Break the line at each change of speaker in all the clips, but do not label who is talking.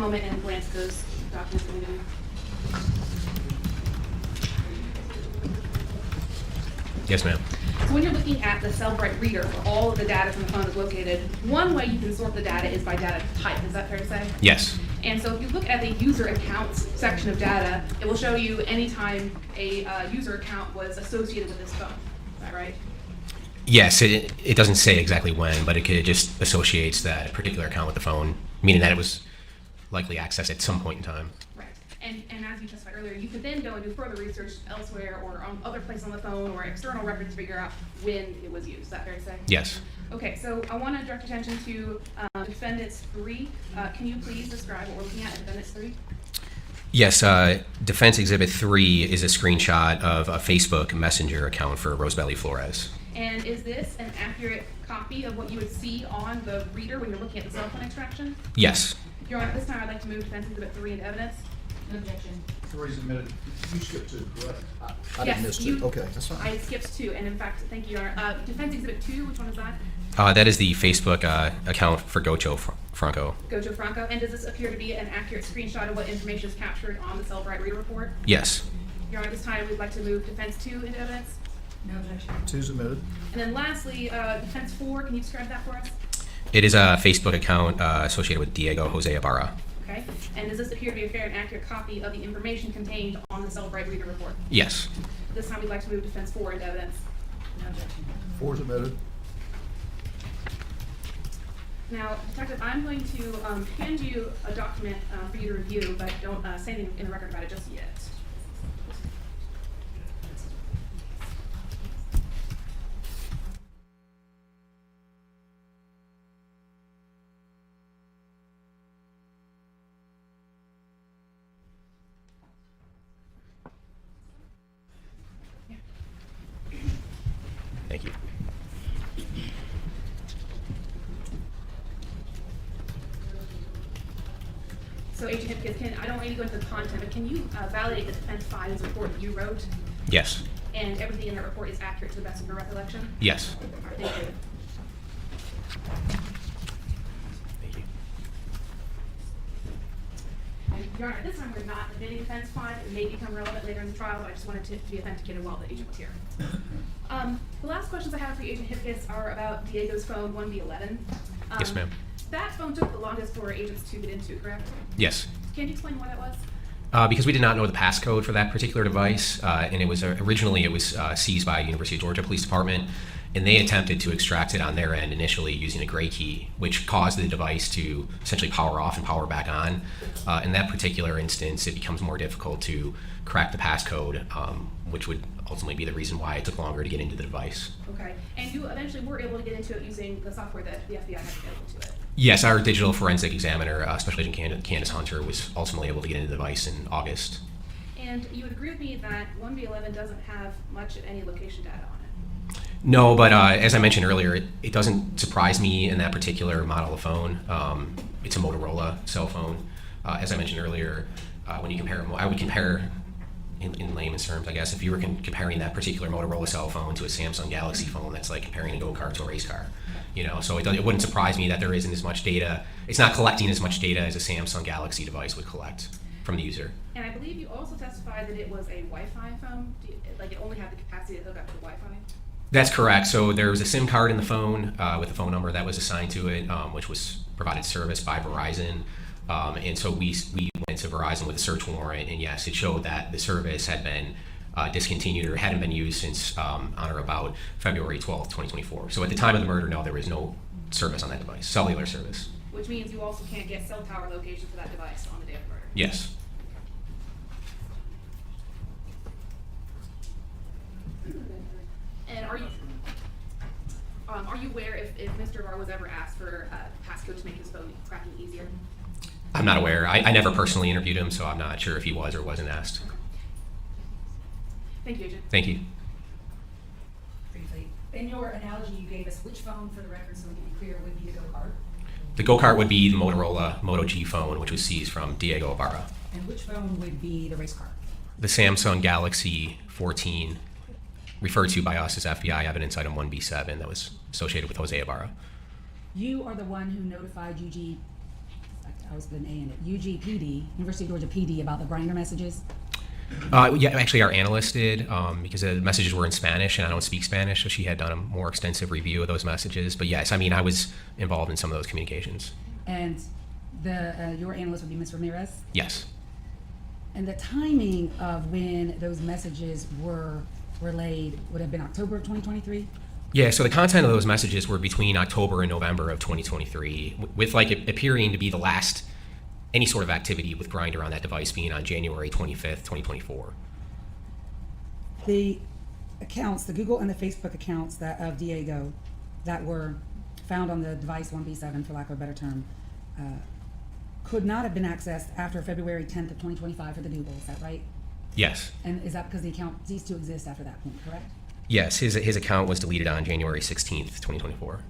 moment and glance at those documents that we did.
Yes, ma'am.
So when you're looking at the Cellbrite reader where all of the data from the phone is located, one way you can sort the data is by data type. Is that fair to say?
Yes.
And so if you look at the user accounts section of data, it will show you anytime a user account was associated with this phone. Is that right?
Yes, it doesn't say exactly when, but it just associates that particular account with the phone, meaning that it was likely accessed at some point in time.
Right. And as you testified earlier, you could then go and do further research elsewhere or on other places on the phone or external records to figure out when it was used. Is that fair to say?
Yes.
Okay, so I want to direct attention to Defendants 3. Can you please describe what we're looking at Defendants 3?
Yes, Defense Exhibit 3 is a screenshot of a Facebook Messenger account for Rosebelly Flores.
And is this an accurate copy of what you would see on the reader when you're looking at the cell phone extraction?
Yes.
Your Honor, at this time I'd like to move Defense Exhibit 3 into evidence. No objection.
3 is admitted. You skipped 2, correct?
I didn't miss 2. Okay, that's fine.
I skipped 2, and in fact, thank you, Your Honor. Defense Exhibit 2, which one is that?
That is the Facebook account for Gocho Franco.
Gocho Franco. And does this appear to be an accurate screenshot of what information is captured on the Cellbrite reader report?
Yes.
Your Honor, at this time we'd like to move Defense 2 into evidence. No objection.
2 is admitted.
And then lastly, Defense 4, can you describe that for us?
It is a Facebook account associated with Diego Jose Ibarra.
Okay. And does this appear to be a fair and accurate copy of the information contained on the Cellbrite reader report?
Yes.
This time we'd like to move Defense 4 into evidence. No objection.
4 is admitted.
Now, Detective, I'm going to hand you a document for you to review, but don't say anything in the record about it just yet.
Thank you.
So, Agent Hipkins, I don't want you to go into the content, but can you validate the Defense 5's report that you wrote?
Yes.
And everything in that report is accurate to the best of your recollection?
Yes.
All right, thank you.
Thank you.
And, Your Honor, at this time we're not admitting Defense 5. It may become relevant later in the trial, but I just wanted to be authenticated while the agent was here. The last questions I have for you, Agent Hipkins, are about Diego's phone 1B11.
Yes, ma'am.
That phone took the longest for agents to get into, correct?
Yes.
Can you explain why that was?
Because we did not know the passcode for that particular device, and it was originally seized by University of Georgia Police Department, and they attempted to extract it on their end initially using a gray key, which caused the device to essentially power off and power back on. In that particular instance, it becomes more difficult to crack the passcode, which would ultimately be the reason why it took longer to get into the device.
Okay, and you eventually were able to get into it using the software that the FBI had available to it?
Yes, our digital forensic examiner, Special Agent Candace Hunter, was ultimately able to get into the device in August.
And you would agree with me that 1B11 doesn't have much of any location data on it?
No, but as I mentioned earlier, it doesn't surprise me in that particular model of phone. It's a Motorola cell phone. As I mentioned earlier, when you compare them, I would compare, in layman's terms, I guess, if you were comparing that particular Motorola cell phone to a Samsung Galaxy phone, that's like comparing a go-kart to a race car. You know, so it wouldn't surprise me that there isn't as much data. It's not collecting as much data as a Samsung Galaxy device would collect from the user.
And I believe you also testified that it was a Wi-Fi phone, like it only had the capacity to hook up to Wi-Fi?
That's correct. So there was a SIM card in the phone with a phone number that was assigned to it, which was provided service by Verizon. And so we went to Verizon with a search warrant, and yes, it showed that the service had been discontinued or hadn't been used since on or about February 12th, 2024. So at the time of the murder, no, there was no service on that device, cellular service.
Which means you also can't get cell tower location for that device on the day of the murder?
Yes.
And are you aware if Mr. Ibarra was ever asked for a passcode to make his phone cracking easier?
I'm not aware. I never personally interviewed him, so I'm not sure if he was or wasn't asked.
Thank you, Agent.
Thank you.
Briefly, in your analogy you gave us, which phone, for the record, so we can be clear, would be the go-kart?
The go-kart would be the Motorola Moto G phone, which was seized from Diego Ibarra.
And which phone would be the race car?
The Samsung Galaxy 14, referred to by us as FBI evidence item 1B7, that was associated with Jose Ibarra.
You are the one who notified UG I was putting A in it, UGPD, University of Georgia PD, about the Grindr messages?
Yeah, actually, our analyst did because the messages were in Spanish, and I don't speak Spanish, so she had done a more extensive review of those messages. But yes, I mean, I was involved in some of those communications.
And your analyst would be Ms. Ramirez?
Yes.
And the timing of when those messages were relayed would have been October of 2023?
Yeah, so the content of those messages were between October and November of 2023, with like it appearing to be the last any sort of activity with Grindr on that device being on January 25th, 2024.
The accounts, the Google and the Facebook accounts that of Diego that were found on the device 1B7, for lack of a better term, could not have been accessed after February 10th of 2025 for the Google, is that right?
Yes.
And is that because the account ceased to exist after that point, correct?
Yes, his account was deleted on January 16th, 2024.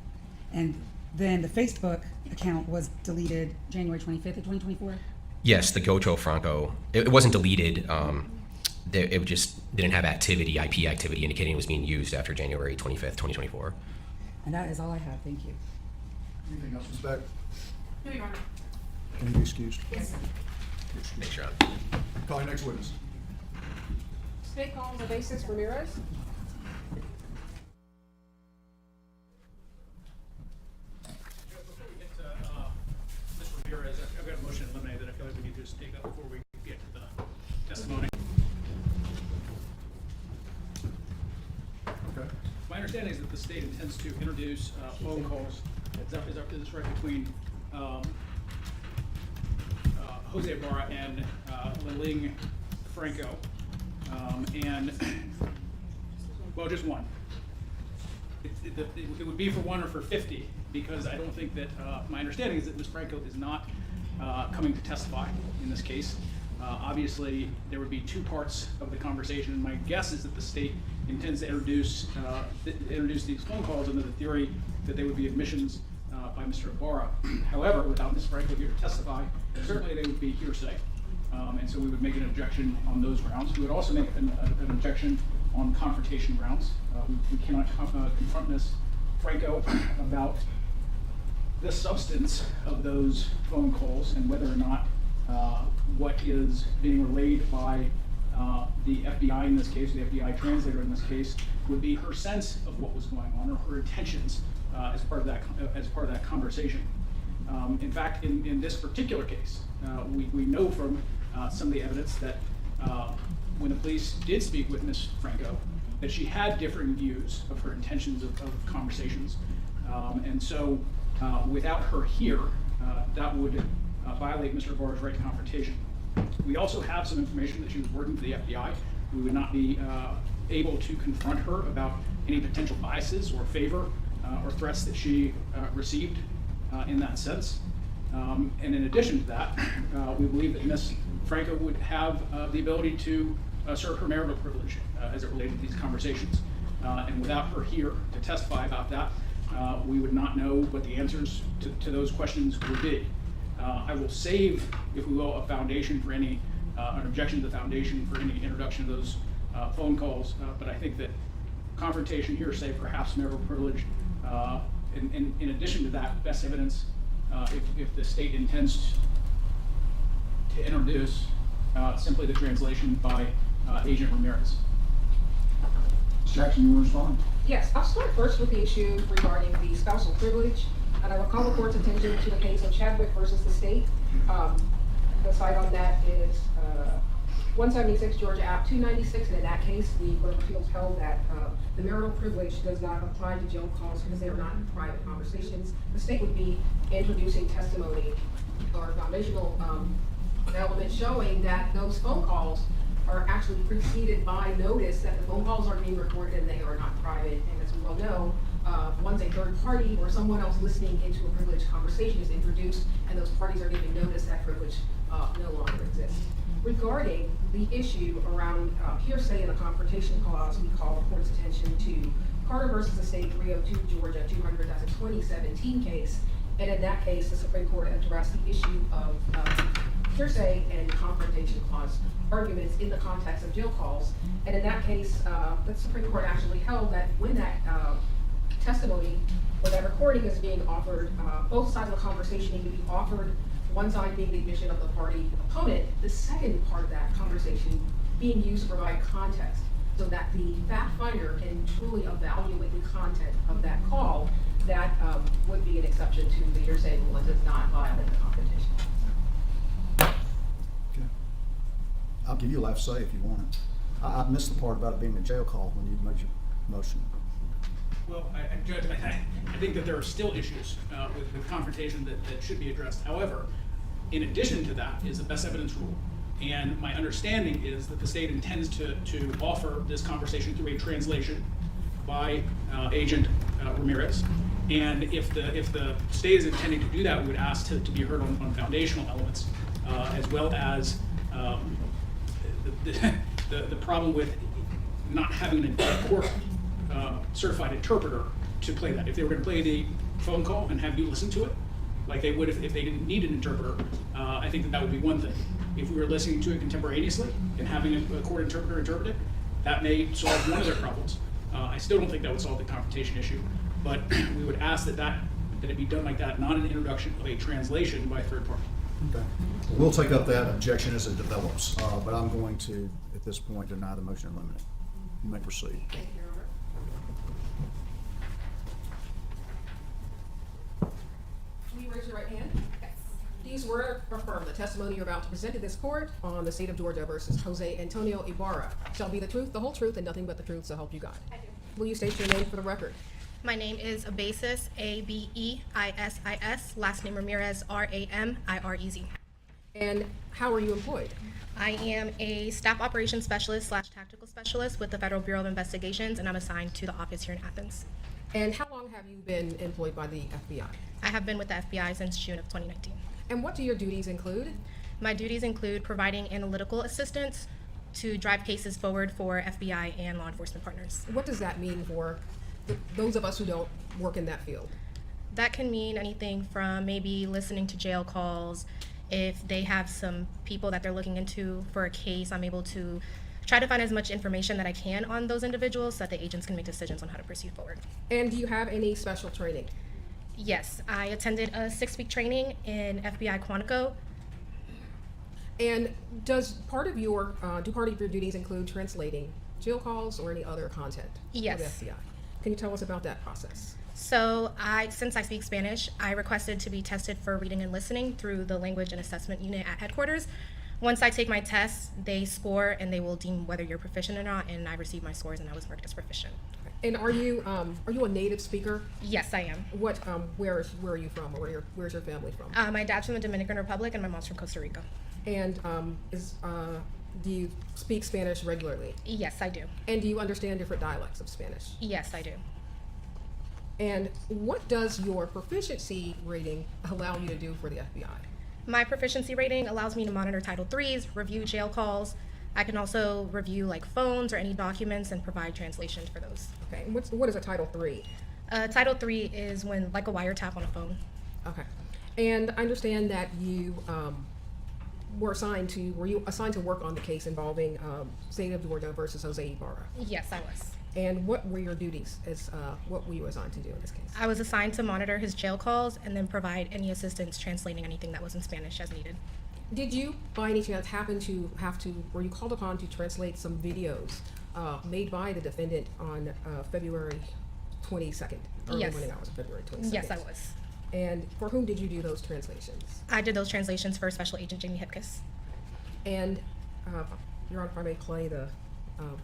And then the Facebook account was deleted January 25th of 2024?
Yes, the Gocho Franco, it wasn't deleted. It just didn't have activity, IP activity, indicating it was being used after January 25th, 2024.
And that is all I have, thank you.
Anything else, Ms. Beck?
No, Your Honor.
Can you be excused?
Yes, sir.
Make sure.
Call your next witness.
State calls Evasius Ramirez.
Before we get to Ms. Ramirez, I've got a motion to eliminate that I feel like we need to just take up before we get to the testimony.
Okay.
My understanding is that the state intends to introduce phone calls. Is this right, between Jose Ibarra and Laken Franco, and well, just one. It would be for one or for 50, because I don't think that, my understanding is that Ms. Franco is not coming to testify in this case. Obviously, there would be two parts of the conversation, and my guess is that the state intends to introduce these phone calls under the theory that they would be admissions by Mr. Ibarra. However, without Ms. Franco here to testify, certainly they would be hearsay. And so we would make an objection on those grounds. We would also make an objection on confrontation grounds. We cannot confront Ms. Franco about the substance of those phone calls and whether or not what is being relayed by the FBI in this case, the FBI translator in this case, would be her sense of what was going on or her intentions as part of that conversation. In fact, in this particular case, we know from some of the evidence that when the police did speak with Ms. Franco, that she had differing views of her intentions of conversations. And so without her here, that would violate Mr. Ibarra's right to confrontation. We also have some information that she was working for the FBI. We would not be able to confront her about any potential biases or favor or threats that she received in that sense. And in addition to that, we believe that Ms. Franco would have the ability to assert her marital privilege as it related to these conversations. And without her here to testify about that, we would not know what the answers to those questions would be. I will save, if we will, a foundation for any, an objection to the foundation for any introduction of those phone calls, but I think that confrontation, hearsay, perhaps marital privilege, in addition to that, best evidence, if the state intends to introduce simply the translation by Agent Ramirez.
Ms. Jackson, you want to respond?
Yes, I'll start first with the issue regarding the spousal privilege. And I will call the court's attention to the case of Chadwick versus the state. The site on that is 176 Georgia App 296, and in that case, the Court of Appeals held that the marital privilege does not apply to jail calls because they are not private conversations. The state would be introducing testimony or foundational elements showing that those phone calls are actually preceded by notice that the phone calls are being recorded and they are not private. And as we well know, once a third party or someone else listening into a privileged conversation is introduced and those parties are given notice, that privilege no longer exists. Regarding the issue around hearsay in the confrontation clause, we call the court's attention to Carter versus the state 302 Georgia 200. That's a 2017 case. And in that case, the Supreme Court addressed the issue of hearsay and confrontation clause arguments in the context of jail calls. And in that case, the Supreme Court actually held that when that testimony or that recording is being offered, both sides of the conversation need to be offered one side being the admission of the party opponent, the second part of that conversation being used to provide context so that the fact finder can truly evaluate the content of that call. That would be an exception to the hearsay rule and does not violate the confrontation.
Okay. I'll give you a last say if you want it. I missed the part about it being a jail call when you made your motion.
Well, Judge, I think that there are still issues with confrontation that should be addressed. However, in addition to that is the best evidence rule. And my understanding is that the state intends to offer this conversation through a translation by Agent Ramirez. And if the state is intending to do that, we would ask to be heard on foundational elements, as well as the problem with not having a court certified interpreter to play that. If they were going to play the phone call and have you listen to it, like they would if they didn't need an interpreter, I think that would be one thing. If we were listening to it contemporaneously and having a court interpreter interpret it, that may solve one of their problems. I still don't think that would solve the confrontation issue, but we would ask that it be done like that, not an introduction of a translation by a third party.
Okay. We'll take up that objection as it develops, but I'm going to, at this point, deny the motion and limit it. You may proceed.
Thank you, Your Honor. Will you raise your right hand? Yes. Do you swear or affirm the testimony you're about to present to this court on the state of Georgia versus Jose Antonio Ibarra shall be the truth, the whole truth, and nothing but the truth, so help you God?
I do.
Will you state your name for the record?
My name is Abasis, Abeisis, last name Ramirez, Ramirez.
And how are you employed?
I am a staff operations specialist / tactical specialist with the Federal Bureau of Investigations, and I'm assigned to the office here in Athens.
And how long have you been employed by the FBI?
I have been with the FBI since June of 2019.
And what do your duties include?
My duties include providing analytical assistance to drive cases forward for FBI and law enforcement partners.
What does that mean for those of us who don't work in that field?
That can mean anything from maybe listening to jail calls. If they have some people that they're looking into for a case, I'm able to try to find as much information that I can on those individuals so that the agents can make decisions on how to proceed forward.
And do you have any special training?
Yes, I attended a 6-week training in FBI Quantico.
And does part of your duties include translating jail calls or any other content?
Yes.
For the FBI? Can you tell us about that process?
So since I speak Spanish, I requested to be tested for reading and listening through the language and assessment unit at headquarters. Once I take my tests, they score and they will deem whether you're proficient or not, and I received my scores and I was marked as proficient.
And are you a native speaker?
Yes, I am.
Where are you from, or where's your family from?
My dad's from the Dominican Republic and my mom's from Costa Rica.
And do you speak Spanish regularly?
Yes, I do.
And do you understand different dialects of Spanish?
Yes, I do.
And what does your proficiency rating allow you to do for the FBI?
My proficiency rating allows me to monitor Title IIIs, review jail calls. I can also review like phones or any documents and provide translations for those.
Okay, and what is a Title III?
Title III is when like a wiretap on a phone.
Okay, and I understand that you were assigned to work on the case involving State of Georgia versus Jose Ibarra.
Yes, I was.
And what were your duties what were you assigned to do in this case?
I was assigned to monitor his jail calls and then provide any assistance translating anything that was in Spanish as needed.
Did you, by any chance, were you called upon to translate some videos made by the defendant on February 22nd? Early
Yes.
morning hours of February 22nd?
Yes, I was.
And for whom did you do those translations?
I did those translations for Special Agent Jamie Hipkiss.
And, Your Honor, if I may play the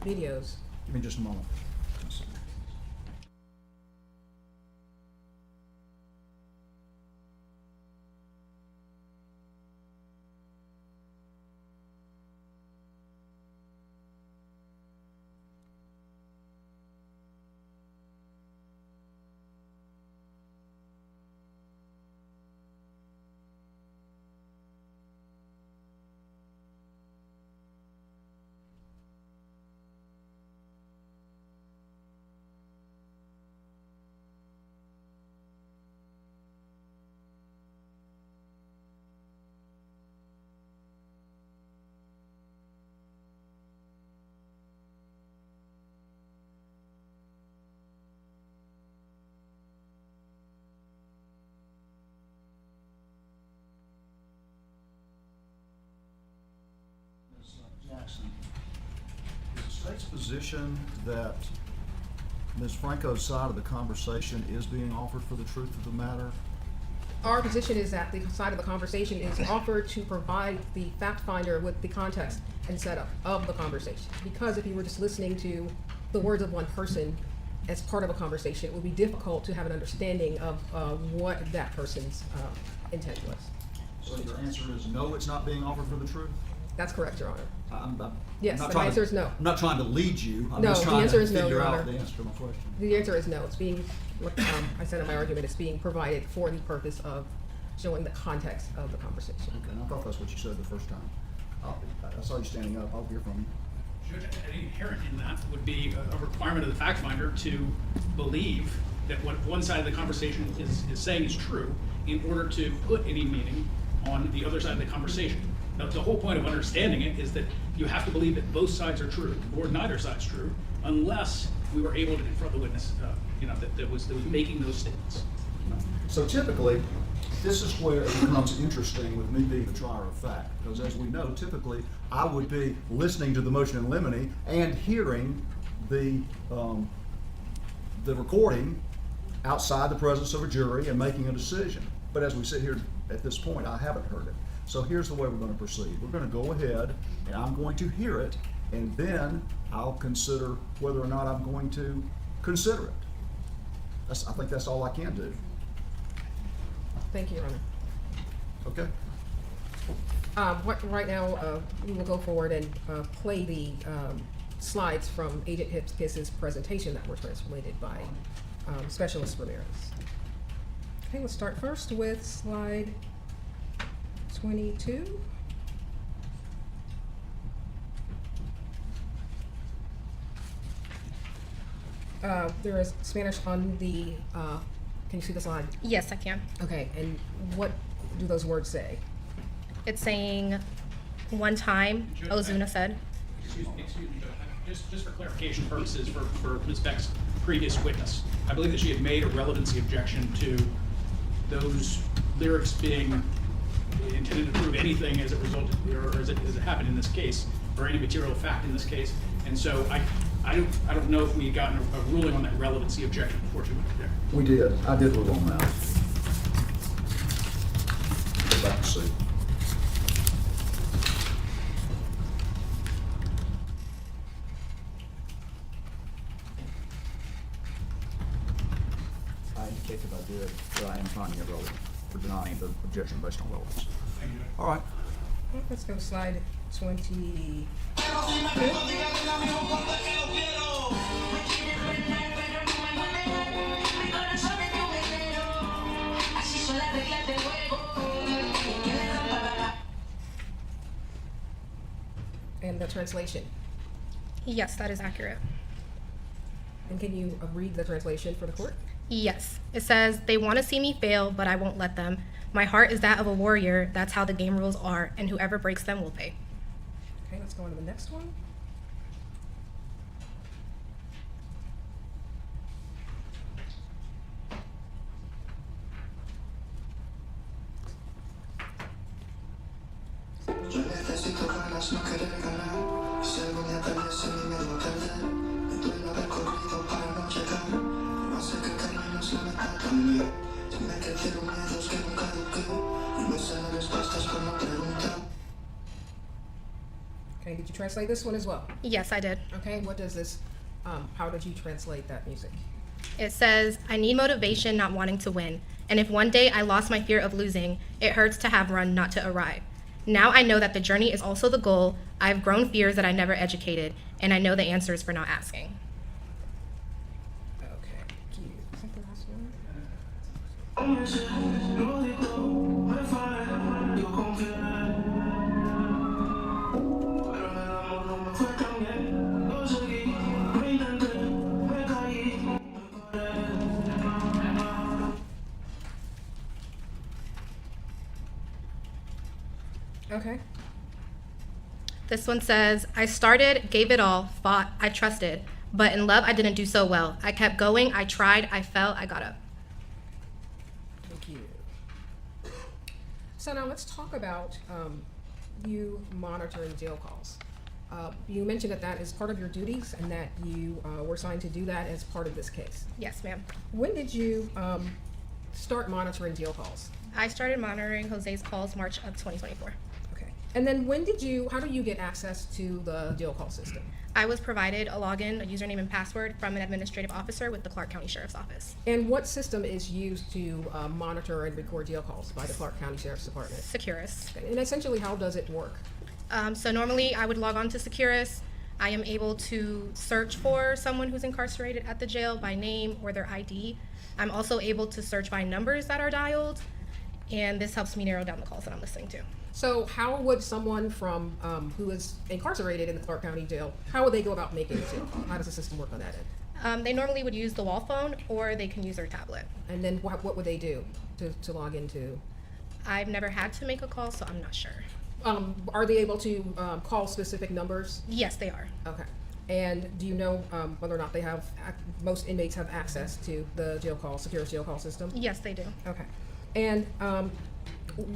videos.
Give me just a moment. Jackson, is the state's position that Ms. Franco's side of the conversation is being offered for the truth of the matter?
Our position is that the side of the conversation is offered to provide the fact finder with the context and setup of the conversation. Because if you were just listening to the words of one person as part of a conversation, it would be difficult to have an understanding of what that person's intent was.
So your answer is no, it's not being offered for the truth?
That's correct, Your Honor.
I'm
Yes,
not
the
trying
answer
to-
is no.
I'm not trying to lead you. I'm
No,
just
the
trying
answer
to
is no,
figure
Your
out
Honor.
the answer to my question.
The answer is no. It's being, I said in my argument, it's being provided for the purpose of showing the context of the conversation.
Okay, and I thought that's what you said the first time. I saw you standing up. I'll hear from you.
Judge, I think inherent in that would be a requirement of the fact finder to believe that what one side of the conversation is saying is true in order to put any meaning on the other side of the conversation. Now, the whole point of understanding it is that you have to believe that both sides are true, or neither side's true, unless we were able to confront the witness, that was making those statements.
So typically, this is where it becomes interesting with me being the trier of fact, because as we know, typically, I would be listening to the motion in limine and hearing the recording outside the presence of a jury and making a decision. But as we sit here at this point, I haven't heard it. So here's the way we're going to proceed. We're going to go ahead and I'm going to hear it, and then I'll consider whether or not I'm going to consider it. I think that's all I can do.
Thank you, Your Honor.
Okay?
Right now, we will go forward and play the slides from Agent Hipkiss' presentation that were translated by Specialist Ramirez. Okay, let's start first with slide 22. There is Spanish on the, can you see the slide?
Yes, I can.
Okay, and what do those words say?
It's saying, one time, Ozuna said.
Excuse me, just for clarification purposes for Ms. Beck's previous witness, I believe that she had made a relevancy objection to those lyrics being intended to prove anything as it resulted, or as it happened in this case, or any material fact in this case. And so I don't know if we had gotten a ruling on that relevancy objection before she went there.
We did. I did rule on that. Go back and see. I indicate that I did, but I am finding it relevant for denying the objection based on relevance.
Thank you.
All right.
Let's go to slide 20. And the translation.
Yes, that is accurate.
And can you read the translation for the court?
Yes. It says, they want to see me fail, but I won't let them. My heart is that of a warrior. That's how the game rules are, and whoever breaks them will pay.
Okay, let's go on to the next one.
Yo necesito ganas, no querer ganar. Si algún día perdiese mi miedo a perder, me duele haber corrido para no llegar. No sé qué camino es la meta también. Si me crecieron miedos que nunca eduqué, no sé las respuestas cuando preguntan.
Okay, did you translate this one as well?
Yes, I did.
Okay, what does this, how did you translate that music?
It says, I need motivation, not wanting to win. And if one day I lost my fear of losing, it hurts to have run, not to arrive. Now I know that the journey is also the goal. I've grown fears that I never educated, and I know the answers for not asking.
Okay, thank you. Is that the last one? Okay.
This one says, I started, gave it all, fought, I trusted. But in love, I didn't do so well. I kept going, I tried, I fell, I got up.
Thank you. So now let's talk about you monitoring jail calls? You mentioned that that is part of your duties and that you were assigned to do that as part of this case.
Yes, ma'am.
When did you start monitoring jail calls?
I started monitoring Jose's calls March of 2024.
Okay. And then how do you get access to the jail call system?
I was provided a login, a username and password from an administrative officer with the Clark County Sheriff's Office.
And what system is used to monitor and record jail calls by the Clark County Sheriff's Department?
Securus.
Okay. And essentially, how does it work?
So normally I would log on to Securus. I am able to search for someone who's incarcerated at the jail by name or their ID. I'm also able to search by numbers that are dialed, and this helps me narrow down the calls that I'm listening to.
So how would someone from who is incarcerated in the Clark County Jail, how would they go about making a jail call? How does the system work on that end?
They normally would use the wall phone, or they can use their tablet.
And then what would they do to log into?
I've never had to make a call, so I'm not sure.
Are they able to call specific numbers?
Yes, they are.
Okay. And do you know whether or not they have, most inmates have access to the jail call, secure jail call system?
Yes, they do.
Okay. And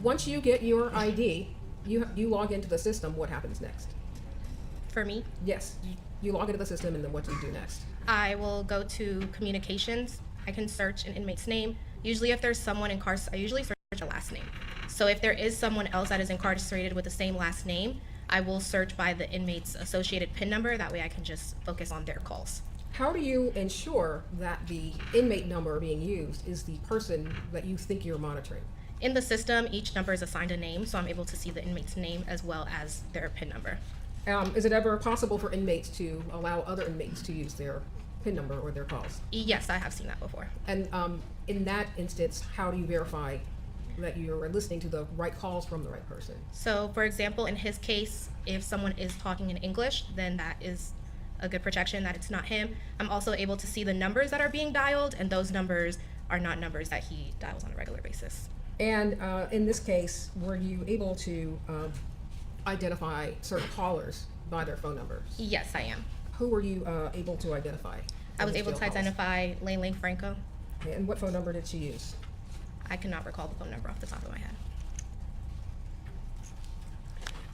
once you get your ID, you log into the system, what happens next?
For me,
Yes, you log into the system, and then what do you do next?
I will go to communications. I can search an inmate's name. Usually if there's someone incarcerated, I usually search a last name. So if there is someone else that is incarcerated with the same last name, I will search by the inmate's associated PIN number. That way I can just focus on their calls.
How do you ensure that the inmate number being used is the person that you think you're monitoring?
In the system, each number is assigned a name, so I'm able to see the inmate's name as well as their PIN number.
Is it ever possible for inmates to allow other inmates to use their PIN number or their calls?
Yes, I have seen that before.
And in that instance, how do you verify that you're listening to the right calls from the right person?
So for example, in his case, if someone is talking in English, then that is a good protection that it's not him. I'm also able to see the numbers that are being dialed, and those numbers are not numbers that he dials on a regular basis.
And in this case, were you able to identify certain callers by their phone numbers?
Yes, I am.
Who were you able to identify?
I was
in
able
these
to
jail calls?
identify Laken Franco.
Okay, and what phone number did she use?
I cannot recall the phone number off the top of my head.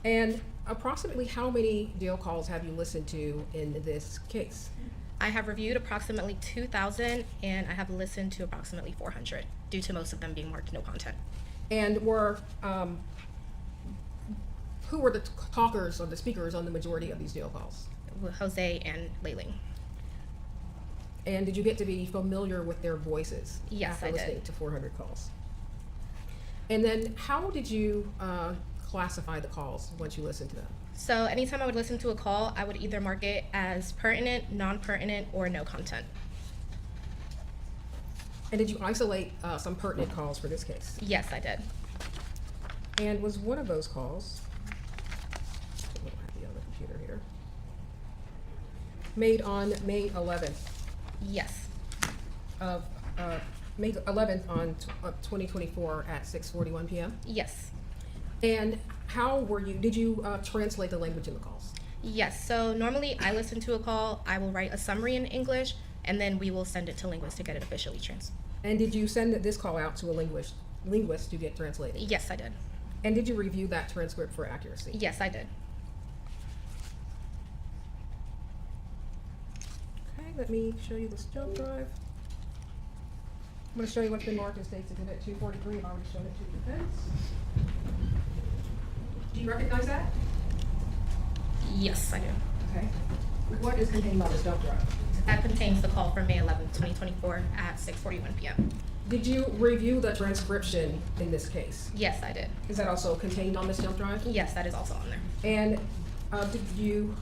And approximately how many jail calls have you listened to in this case?
I have reviewed approximately 2,000, and I have listened to approximately 400, due to most of them being marked no content.
And who were the talkers or the speakers on the majority of these jail calls?
Jose and Laken.
And did you get to be familiar with their voices?
Yes,
after
I did.
listening to 400 calls? And then how did you classify the calls once you listened to them?
So anytime I would listen to a call, I would either mark it as pertinent, non-pertinent, or no content.
And did you isolate some pertinent calls for this case?
Yes, I did.
And was one of those calls, I don't have the other computer here, made on May 11th
Yes.
of May 11th on 2024 at 6:41 p.m.?
Yes.
And did you translate the language in the calls?
Yes. So normally I listen to a call, I will write a summary in English, and then we will send it to linguists to get it officially translated.
And did you send this call out to a linguist to get translated?
Yes, I did.
And did you review that transcript for accuracy?
Yes, I did.
Okay, let me show you this jump drive. I'm going to show you what's been marked as States Exhibit 243. I've already shown it to the defense. Do you recognize that?
Yes, I do.
Okay. What is contained on this jump drive?
That contains the call from May 11, 2024 at 6:41 p.m.
Did you review the transcription in this case?
Yes, I did.
Is that also contained on this jump drive?
Yes, that is also on there.
And did you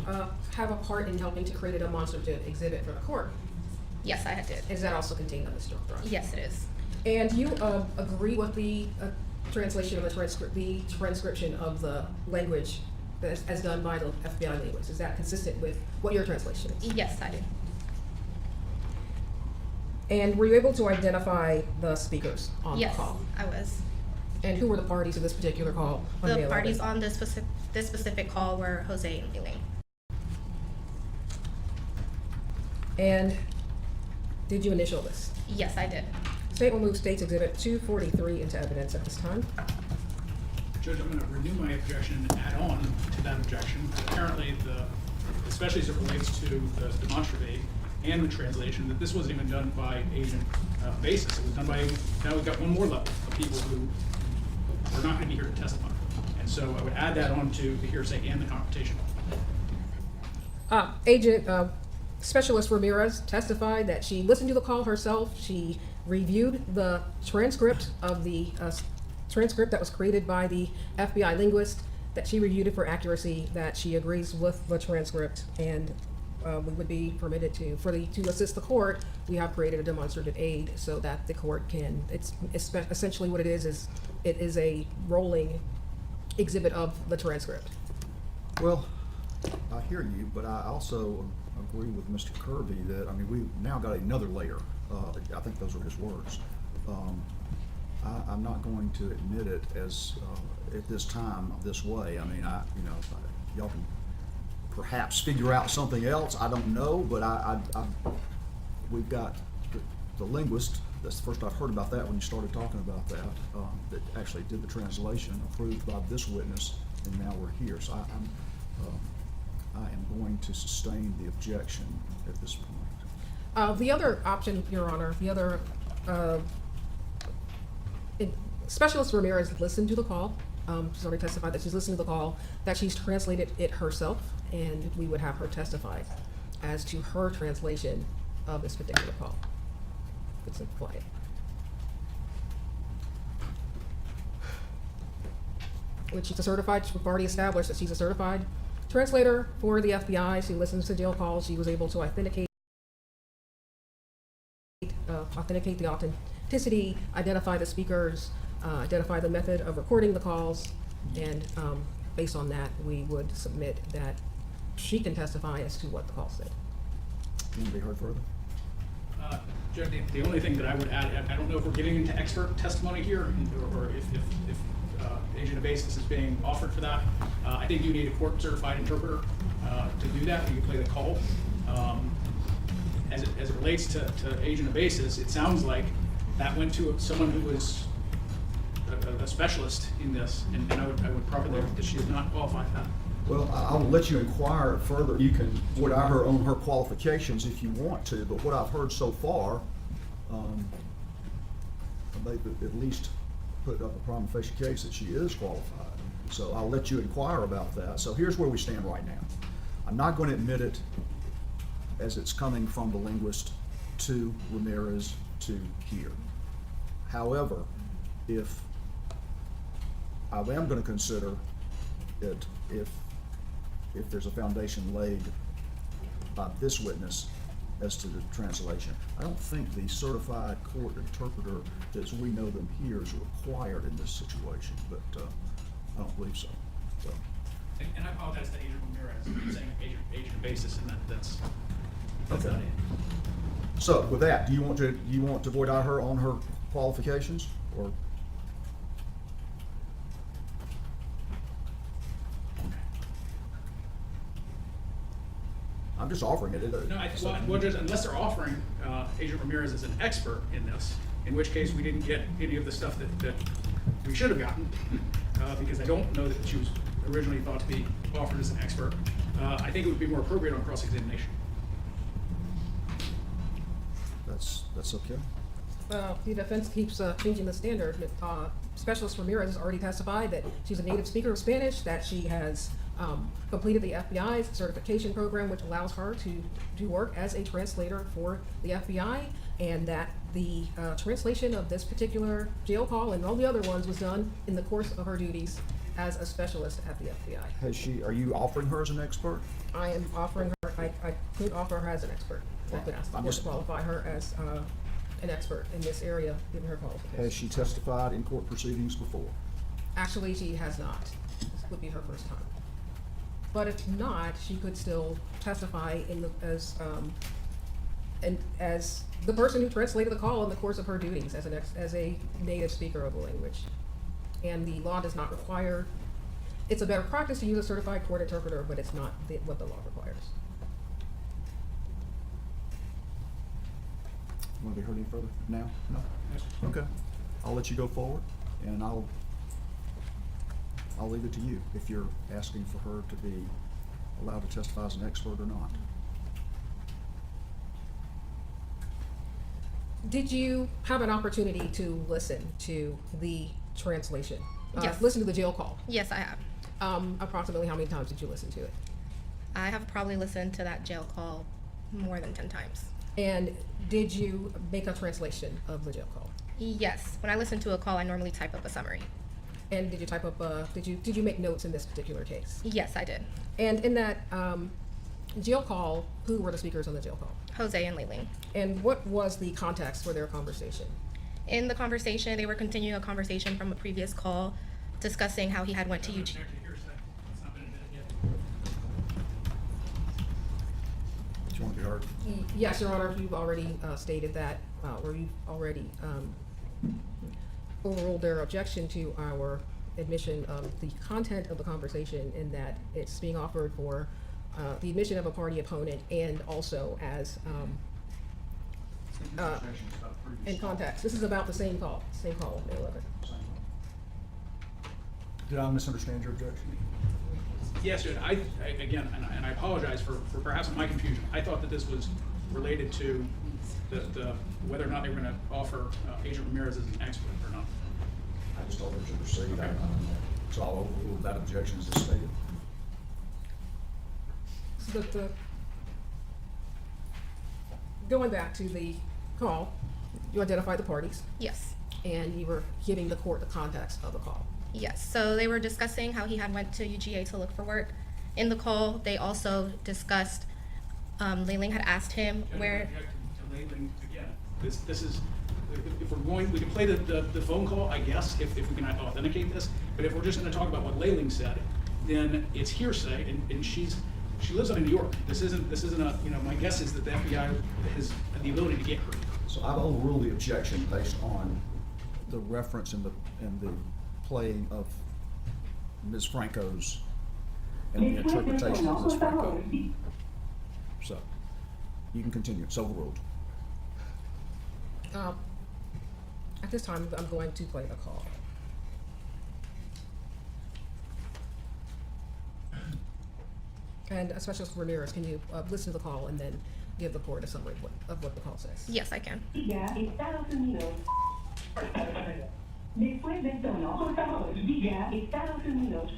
have a part in helping to create a demonstrative exhibit for the court?
Yes, I did.
Is that also contained on this jump drive?
Yes, it is.
And you agree with the translation of the transcription of the language as done by the FBI linguist? Is that consistent with what your translation is?
Yes, I do.
And were you able to identify the speakers on
Yes,
the call?
I was.
And who were the parties to this particular call on May
The
11th?
parties on this specific call were Jose and Laken.
And did you initial this?
Yes, I did.
State will move State's Exhibit 243 into evidence at this time.
Judge, I'm going to renew my objection and add on to that objection. Apparently, especially as it relates to the demonstrative and the translation, that this wasn't even done by agent basis. It was done by, now we've got one more level of people who are not going to be here to testify. And so I would add that on to the hearsay and the confrontation.
Specialist Ramirez testified that she listened to the call herself. She reviewed the transcript of the transcript that was created by the FBI linguist, that she reviewed it for accuracy, that she agrees with the transcript, and we would be permitted to assist the court. We have created a demonstrative aid so that the court can, it's essentially what it is it is a rolling exhibit of the transcript.
Well, I hear you, but I also agree with Mr. Kirby that, I mean, we've now got another layer. I think those are his words. I'm not going to admit it as, at this time, this way. I mean, y'all can perhaps figure out something else. I don't know, but we've got the linguist. That's the first I've heard about that when you started talking about that, that actually did the translation approved by this witness, and now we're here. So I am going to sustain the objection at this point.
The other option, Your Honor, Specialist Ramirez listened to the call. She's already testified that she's listened to the call, that she's translated it herself, and we would have her testify as to her translation of this particular call. It's implied. When she's a certified, we've already established that she's a certified translator for the FBI. She listens to jail calls. She was able to authenticate the authenticity, identify the speakers, identify the method of recording the calls, and based on that, we would submit that she can testify as to what the call said.
Can you be heard further?
Judge, the only thing that I would add, I don't know if we're getting into expert testimony here, or if agent of basis is being offered for that. I think you need a court-certified interpreter to do that. You can play the call. As it relates to agent of basis, it sounds like that went to someone who was a specialist in this, and I would probably that she is not qualified for that.
Well, I'll let you inquire further. You can put her on her qualifications if you want to, but what I've heard so far, they've at least put up a prima facie case that she is qualified. So I'll let you inquire about that. So here's where we stand right now. I'm not going to admit it as it's coming from the linguist to Ramirez to here. However, if I am going to consider it, if there's a foundation laid by this witness as to the translation, I don't think the certified court interpreter, as we know them here, is required in this situation, but I don't believe so.
And I apologize to Agent Ramirez. I'm saying agent basis, and that's
Okay.
not it.
So with that, do you want to void out her on her qualifications, or? I'm just offering it.
Well, Judge, unless they're offering Agent Ramirez as an expert in this, in which case we didn't get any of the stuff that we should have gotten, because I don't know that she was originally thought to be offered as an expert. I think it would be more appropriate on cross-examination.
That's okay.
The defense keeps changing the standard. Specialist Ramirez has already testified that she's a native speaker of Spanish, that she has completed the FBI's certification program, which allows her to work as a translator for the FBI, and that the translation of this particular jail call and all the other ones was done in the course of her duties as a specialist at the FBI.
Are you offering her as an expert?
I am offering her, I could offer her as an expert. I could ask the court to qualify her as an expert in this area, given her qualifications.
Has she testified in court proceedings before?
Actually, she has not. This would be her first time. But if not, she could still testify as the person who translated the call in the course of her duties as a native speaker of the language. And the law does not require. It's a better practice to use a certified court interpreter, but it's not what the law requires.
Want to be heard any further now? No?
Yes.
Okay. I'll let you go forward, and I'll I'll leave it to you if you're asking for her to be allowed to testify as an expert or not.
Did you have an opportunity to listen to the translation?
Yes.
Listen to the jail call.
Yes, I have.
Approximately how many times did you listen to it?
I have probably listened to that jail call more than 10 times.
And did you make a translation of the jail call?
Yes, when I listen to a call, I normally type up a summary.
And did you type up did you make notes in this particular case?
Yes, I did.
And in that jail call, who were the speakers on the jail call?
Jose and Laken.
And what was the context for their conversation?
In the conversation, they were continuing a conversation from a previous call, discussing how he had went to UG.
Do you want to be heard?
Yes, Your Honor, you've already stated that, or you've already overruled their objection to our admission of the content of the conversation in that it's being offered for the admission of a party opponent and also as in context. This is about the same call, May 11th.
Did I misunderstand your objection?
Yes, Judge, again, and I apologize for perhaps my confusion. I thought that this was related to the whether or not they were gonna offer Agent Ramirez as an expert or not.
I just told her to proceed.
Okay.
So I'll overrule that objection as stated.
So going back to the call, you identified the parties
Yes.
and you were giving the court the context of the call.
Yes, so they were discussing how he had went to UGA to look for work. In the call, they also discussed, Laken had asked him where,
To Laken again. This is, if we're going, we can play the phone call, I guess, if we can authenticate this. But if we're just gonna talk about what Laken said, then it's hearsay, and she lives up in New York. This isn't a, my guess is that the FBI has the ability to get her.
So I've overruled the objection based on the reference in the playing of Ms. Franco's and the interpretation of Ms. Franco. So, you can continue, it's overruled.
At this time, I'm going to play the call. And Specialist Ramirez, can you listen to the call and then give the court a summary of what the call says?
yes, I can.
Diga Estados Unidos. Después del tono, por favor, diga Estados Unidos.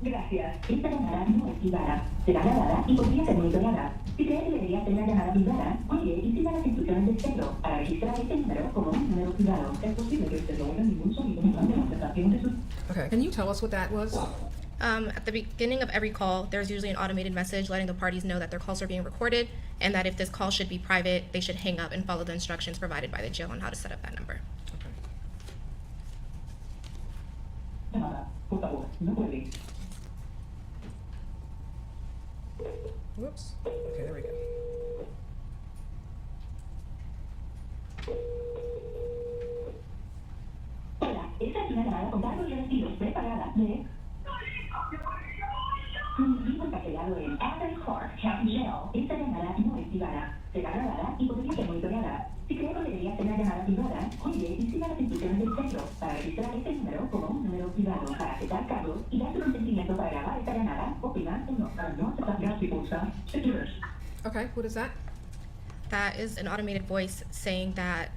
Gracias. Esta llamada no es privada. Será grabada y podría ser monitoreada. Si cree que debería ser una llamada privada, oye y siga las instrucciones del centro para registrar este número como un número privado. Es posible que usted no oiga ningún sonido durante la conversación de su...
Okay, can you tell us what that was?
At the beginning of every call, there's usually an automated message letting the parties know that their calls are being recorded and that if this call should be private, they should hang up and follow the instructions provided by the jail on how to set up that number.
Llamada. Por favor, no puede.
Whoops. Okay, there we go.
Hola, esta es una llamada con cargos recibidos preparada de... Vivo encarcelado en Athens Park County Jail. Esta llamada no es privada. Será grabada y podría ser monitoreada. Si cree que debería ser una llamada privada, oye y siga las instrucciones del centro para registrar este número como un número privado. Para aceptar cargos y dar su consentimiento para grabar esta llamada, oprima 1. Para no aceptar cargos y pulsa 2.
Okay, what is that?
That is an automated voice saying that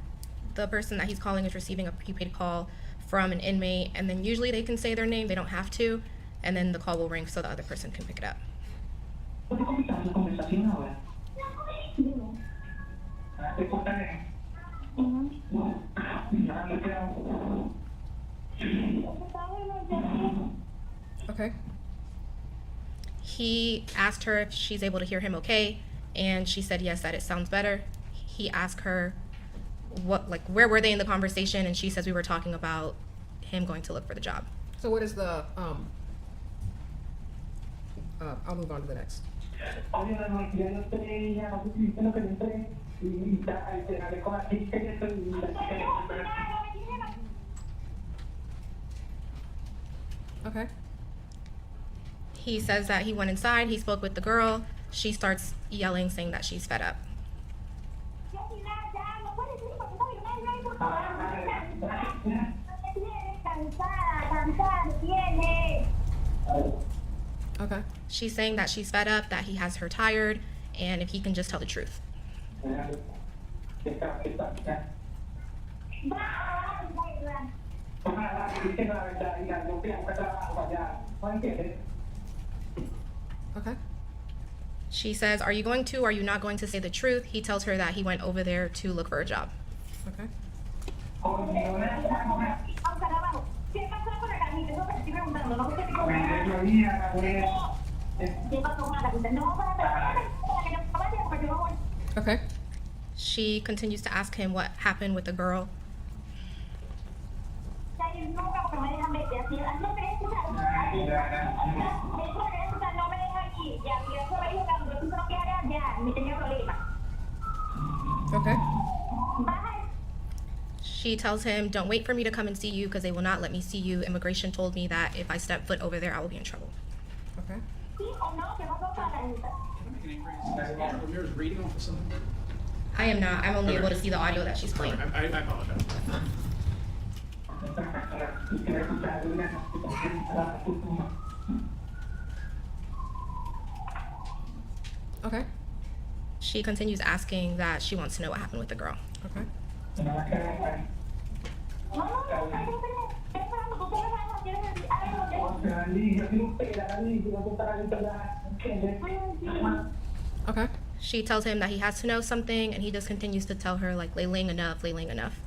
the person that he's calling is receiving a prepaid call from an inmate, and then usually they can say their name, they don't have to, and then the call will ring so the other person can pick it up.
Puede comenzar la conversación ahora.
Okay.
He asked her if she's able to hear him okay, and she said yes, that it sounds better. He asked her where were they in the conversation, and she says we were talking about him going to look for the job.
So what is the, I'll move on to the next. Okay.
He says that he went inside, he spoke with the girl, she starts yelling, saying that she's fed up.
Okay.
She's saying that she's fed up, that he has her tired, and if he can just tell the truth.
Okay.
She says, are you going to or are you not going to say the truth? He tells her that he went over there to look for a job.
Okay. Okay.
She continues to ask him what happened with the girl.
Okay.
She tells him, don't wait for me to come and see you because they will not let me see you. Immigration told me that if I step foot over there, I will be in trouble.
Okay.
Ramirez reading off of something?
I am not. I'm only able to see the audio that she's playing.
I apologize.
Okay.
She continues asking that she wants to know what happened with the girl.
Okay. Okay.
She tells him that he has to know something, and he just continues to tell her, like, Layling enough, Layling enough.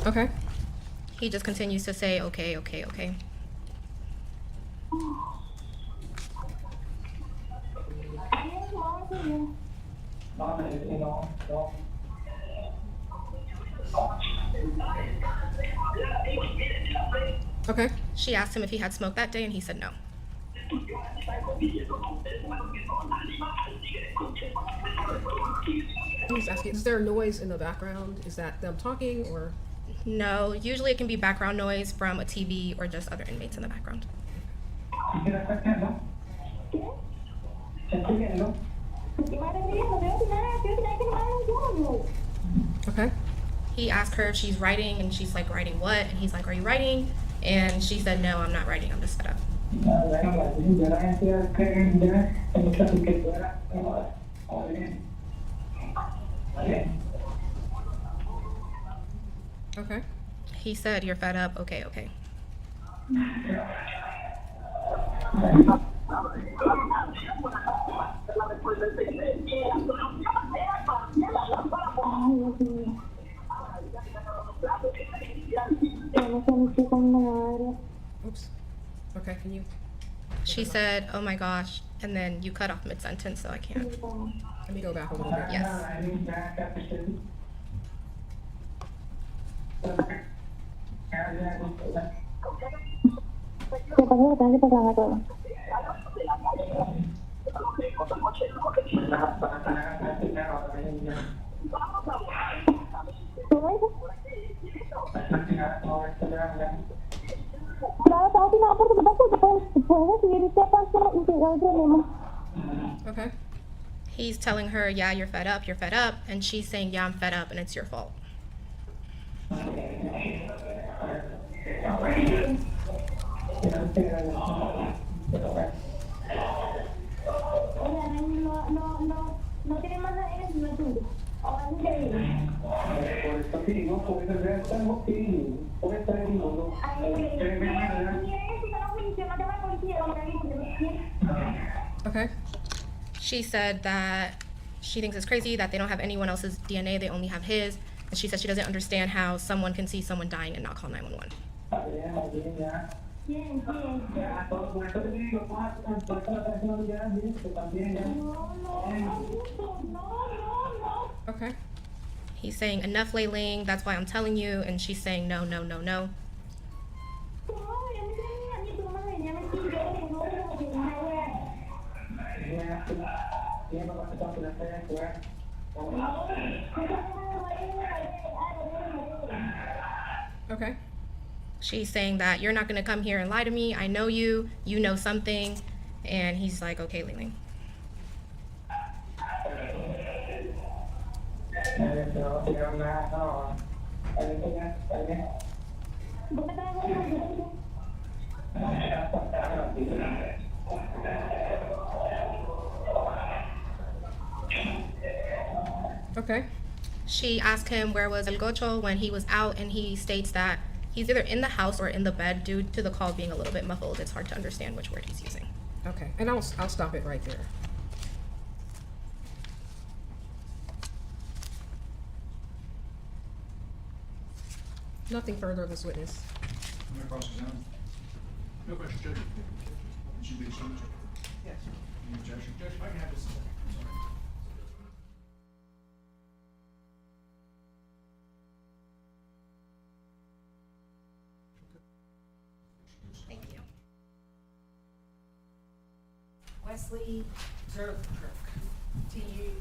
Okay.
He just continues to say, okay, okay, okay.
Okay.
She asked him if he had smoked that day, and he said no.
I'm just asking, is there a noise in the background? Is that them talking or?
No, usually it can be background noise from a TV or just other inmates in the background.
Okay.
He asked her if she's writing, and she's like, writing what? And he's like, are you writing? And she said, no, I'm not writing, I'm just fed up.
Okay.
He said, you're fed up, okay, okay.
Oops. Okay, can you?
She said, oh my gosh, and then you cut off mid-sentence, so I can't.
Let me go back a little bit.
Yes.
Okay.
He's telling her, yeah, you're fed up, and she's saying, yeah, I'm fed up, and it's your fault.
Okay.
She said that she thinks it's crazy that they don't have anyone else's DNA, they only have his. And she said she doesn't understand how someone can see someone dying and not call 911.
Okay.
He's saying, enough, Layling, that's why I'm telling you. And she's saying, no, no, no, no.
Okay.
She's saying that you're not going to come here and lie to me. I know you. You know something. And he's like, okay, Layling.
Okay.
She asked him where was El Gocho when he was out, and he states that he's either in the house or in the bed due to the call being a little bit muffled. It's hard to understand which word he's using.
Okay. And I'll stop it right there. Nothing further of this witness.
Any cross-examination?
No question, Judge.
It should be assumed.
Yes.
Any objection?
Judge, if I can have this.
Thank you.
Wesley Durkirk, Durkit. Do you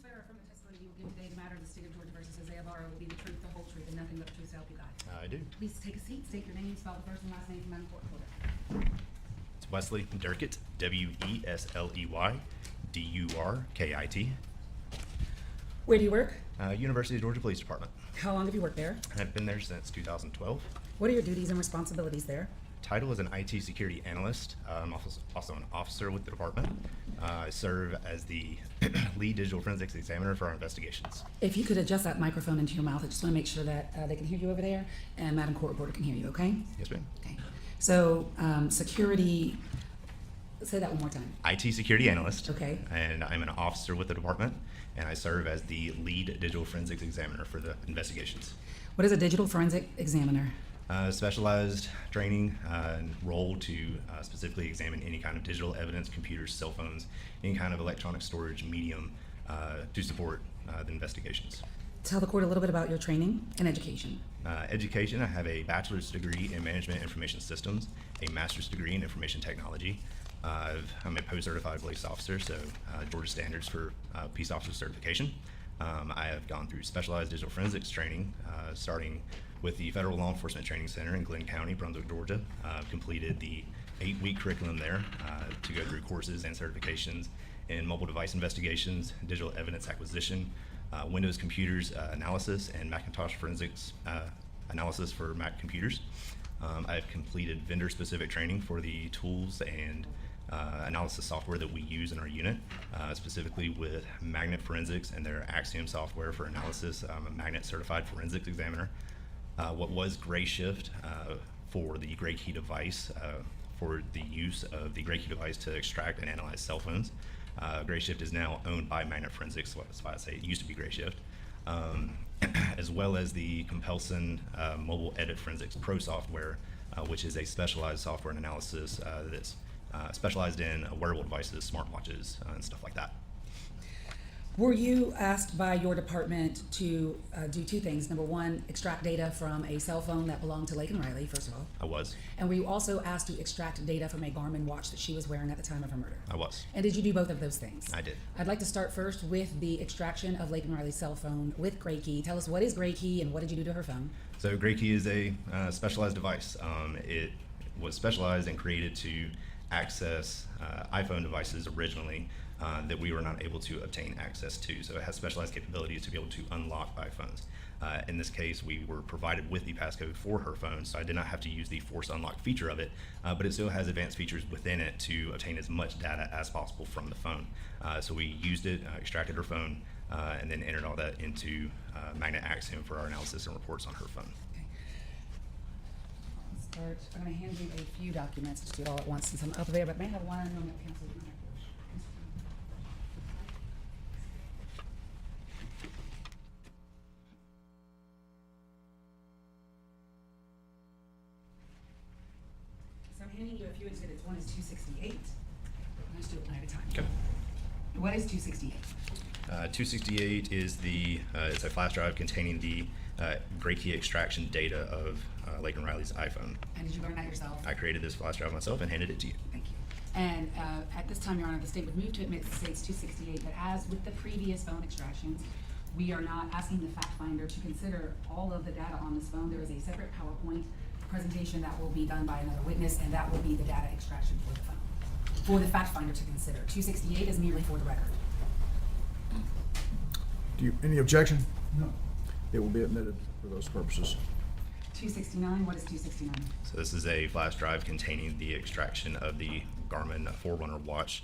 swear affirm the testimony you will give today, the matter of the state of Georgia versus Ibarra will be the truth, the whole truth, and nothing but the truth, so help you God?
I do.
Please take a seat, state your name, spell the first and last name from my court order.
It's Wesley Durkit, Wesley Durkit,
Where do you work?
University of Georgia Police Department.
How long have you worked there?
I've been there since 2012.
What are your duties and responsibilities there?
Title is an IT security analyst. I'm also an officer with the department. I serve as the lead digital forensics examiner for our investigations.
If you could adjust that microphone into your mouth, I just want to make sure that they can hear you over there, and Madam Court Reporter can hear you, okay?
Yes, ma'am.
Okay. So, security, say that one more time.
IT security analyst.
Okay.
And I'm an officer with the department, and I serve as the lead digital forensics examiner for the investigations.
What is a digital forensic examiner?
Specialized training and role to specifically examine any kind of digital evidence, computers, cell phones, any kind of electronic storage medium to support the investigations.
Tell the court a little bit about your training and education.
Education, I have a bachelor's degree in management information systems, a master's degree in information technology. I'm a post-certified police officer, so Georgia standards for peace officer certification. I have gone through specialized digital forensics training, starting with the Federal Law Enforcement Training Center in Glenn County, Brunswick, Georgia. Completed the 8-week curriculum there to go through courses and certifications in mobile device investigations, digital evidence acquisition, Windows computers analysis, and Macintosh forensics analysis for Mac computers. I've completed vendor-specific training for the tools and analysis software that we use in our unit, specifically with magnet forensics and their Axiom software for analysis. I'm a magnet certified forensics examiner. What was Gray Shift for the Gray Key device, for the use of the Gray Key device to extract and analyze cell phones. Gray Shift is now owned by Magnet Forensics, so that's why I say it used to be Gray Shift, as well as the Compelson Mobile Edit Forensics Pro software, which is a specialized software and analysis that's specialized in wearable devices, smartwatches, and stuff like that.
Were you asked by your department to do two things? Number one, extract data from a cell phone that belonged to Laken Riley, first of all.
I was.
And were you also asked to extract data from a Garmin watch that she was wearing at the time of her murder?
I was.
And did you do both of those things?
I did.
I'd like to start first with the extraction of Laken Riley's cell phone with Gray Key. Tell us, what is Gray Key and what did you do to her phone?
So Gray Key is a specialized device. It was specialized and created to access iPhone devices originally that we were not able to obtain access to. So it has specialized capabilities to be able to unlock iPhones. In this case, we were provided with the passcode for her phone, so I did not have to use the force unlock feature of it, but it still has advanced features within it to obtain as much data as possible from the phone. So we used it, extracted her phone, and then entered all that into Magnet Axiom for our analysis and reports on her phone.
Okay. I'm going to hand you a few documents. Just do it all at once since I'm up there, but may I have one on that council. So I'm handing you a few exhibits. One is 268. Let's do it one at a time.
Okay.
What is 268?
268 is it's a flash drive containing the gray key extraction data of Laken Riley's iPhone.
And did you learn that yourself?
I created this flash drive myself and handed it to you.
Thank you. And at this time, Your Honor, the state would move to admit to states 268 that as with the previous phone extractions, we are not asking the fact finder to consider all of the data on this phone. There is a separate PowerPoint presentation that will be done by another witness, and that will be the data extraction for the phone, for the fact finder to consider. 268 is merely for the record.
Any objection? No. It will be admitted for those purposes.
269, what is 269?
So this is a flash drive containing the extraction of the Garmin Forerunner watch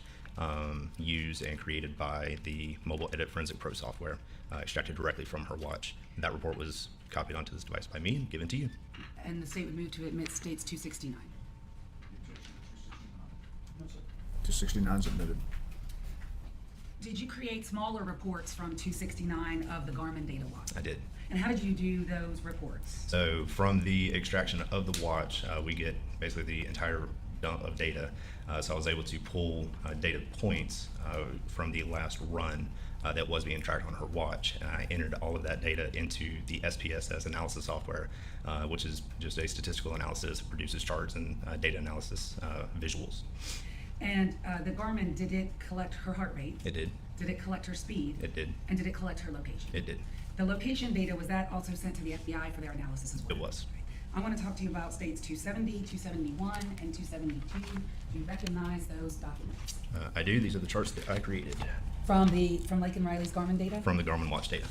used and created by the Mobile Edit Forensic Pro software, extracted directly from her watch. That report was copied onto this device by me and given to you.
And the state would move to admit states 269.
269 is admitted.
Did you create smaller reports from 269 of the Garmin data watch?
I did.
And how did you do those reports?
So from the extraction of the watch, we get basically the entire dump of data. So I was able to pull data points from the last run that was being tracked on her watch, and I entered all of that data into the SPSS analysis software, which is just a statistical analysis, produces charts and data analysis visuals.
And the Garmin, did it collect her heart rate?
It did.
Did it collect her speed?
It did.
And did it collect her location?
It did.
The location data, was that also sent to the FBI for their analysis as well?
It was.
I want to talk to you about states 270, 271, and 272. Do you recognize those documents?
I do. These are the charts that I created
From Laken Riley's Garmin data?
from the Garmin watch data.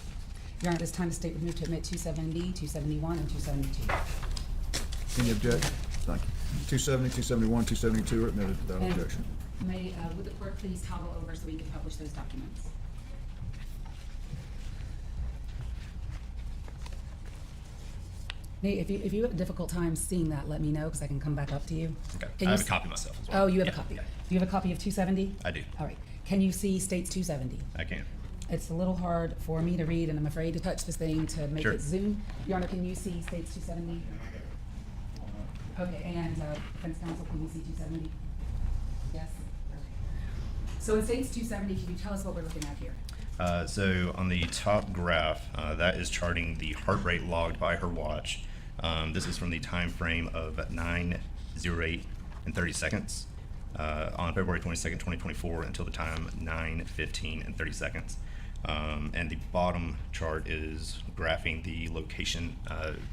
Your Honor, at this time, the state would move to admit 270, 271, and 272.
Any objection? Thank you. 270, 271, 272 are admitted without
And
objection.
would the clerk please toggle over so we can publish those documents? Nate, if you have a difficult time seeing that, let me know, because I can come back up to you.
Okay.
Can
I
you
have a copy myself as well.
Oh, you have
Yeah,
a copy.
yeah.
Do you have a copy of 270?
I do.
All right. Can you see states 270?
I can.
It's a little hard for me to read, and I'm afraid to touch this thing to make
Sure.
it zoom. Your Honor, can you see states 270? Okay, and defense counsel, can you see 270? Yes? Okay. So in states 270, can you tell us what we're looking at here?
So on the top graph, that is charting the heart rate logged by her watch. This is from the time frame of 9:08 and 30 seconds on February 22nd, 2024 until the time 9:15 and 30 seconds. And the bottom chart is graphing the location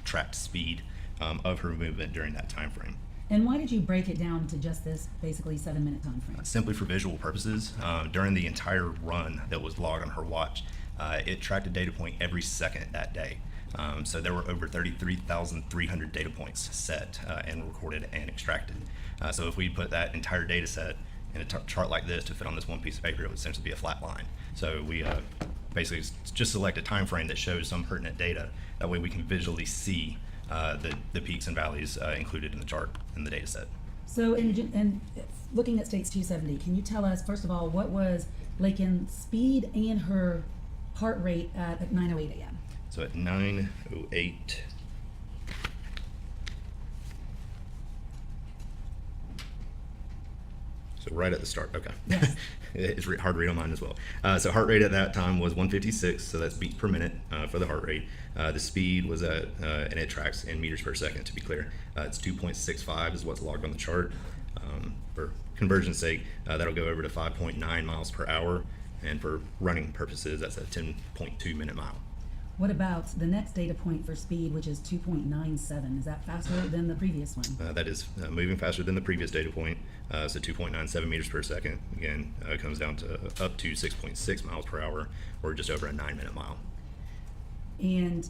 tracked speed of her movement during that time frame.
And why did you break it down to just this basically 7-minute time frame?
Simply for visual purposes. During the entire run that was logged on her watch, it tracked a data point every second that day. So there were over 33,300 data points set and recorded and extracted. So if we put that entire data set in a chart like this to fit on this one piece of paper, it would essentially be a flat line. So we basically just select a time frame that shows some pertinent data. That way we can visually see the peaks and valleys included in the chart in the data set.
So in looking at states 270, can you tell us, first of all, what was Laken's speed and her heart rate at 9:08 a.m.?
So at 9:08, so right at the start, okay.
Yes.
It's hard to read on mine as well. So heart rate at that time was 156, so that's beats per minute for the heart rate. The speed was at, and it tracks in meters per second to be clear. It's 2.65 is what's logged on the chart. For conversion's sake, that'll go over to 5.9 miles per hour, and for running purposes, that's a 10.2 minute mile.
What about the next data point for speed, which is 2.97? Is that faster than the previous one?
That is moving faster than the previous data point, so 2.97 meters per second. Again, it comes down to up to 6.6 miles per hour, or just over a 9-minute mile.
And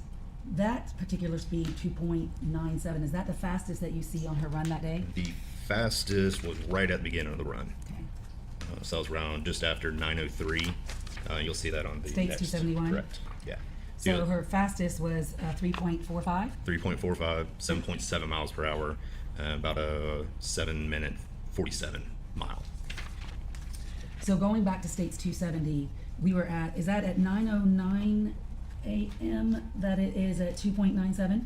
that particular speed, 2.97, is that the fastest that you see on her run that day?
The fastest was right at the beginning of the run.
Okay.
So it was around just after 9:03. You'll see that on the
States
next.
271?
Correct. Yeah.
So
Yeah.
her fastest was 3.45?
3.45, 7.7 miles per hour, about a 7-minute 47 mile.
So going back to states 270, we were at, is that at 9:09 a.m. that it is at 2.97?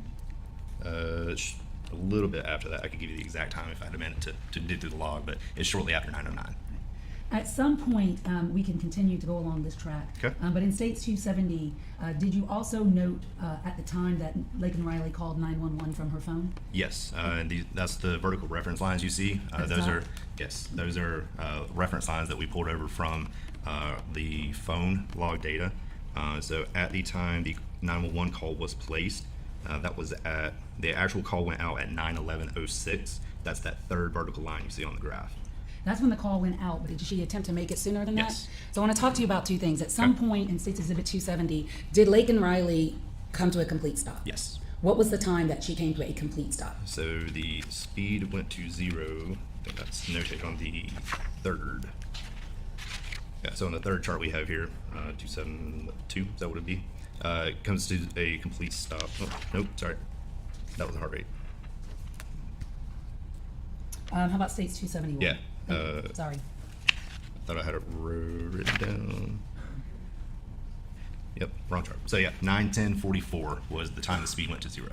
It's a little bit after that. I could give you the exact time if I had a minute to dig through the log, but it's shortly after 9:09.
At some point, we can continue to go along this track.
Okay.
But in States 270, did you also note at the time that Laken Riley called 911 from her phone?
Yes, and that's the vertical reference lines you see.
At the
Those
top?
are those are reference lines that we pulled over from the phone log data. So at the time the 911 call was placed, that was at the actual call went out at 9:11:06. That's that third vertical line you see on the graph.
That's when the call went out, but did she attempt to make it sooner than
Yes.
that? So I want to talk to you about two things. At some
Okay.
point in States Exhibit 270, did Laken Riley come to a complete stop?
Yes.
What was the time that she came to a complete stop?
So the speed went to 0. I think that's noted on the third. Yeah, so on the third chart we have here, 272, is that what it'd be? It comes to a complete stop. Oh, nope, sorry. That was the heart rate.
How about States 271?
Yeah.
Sorry.
I thought I had it written down. Yep, wrong chart. So yeah, 9:10:44 was the time the speed went to 0.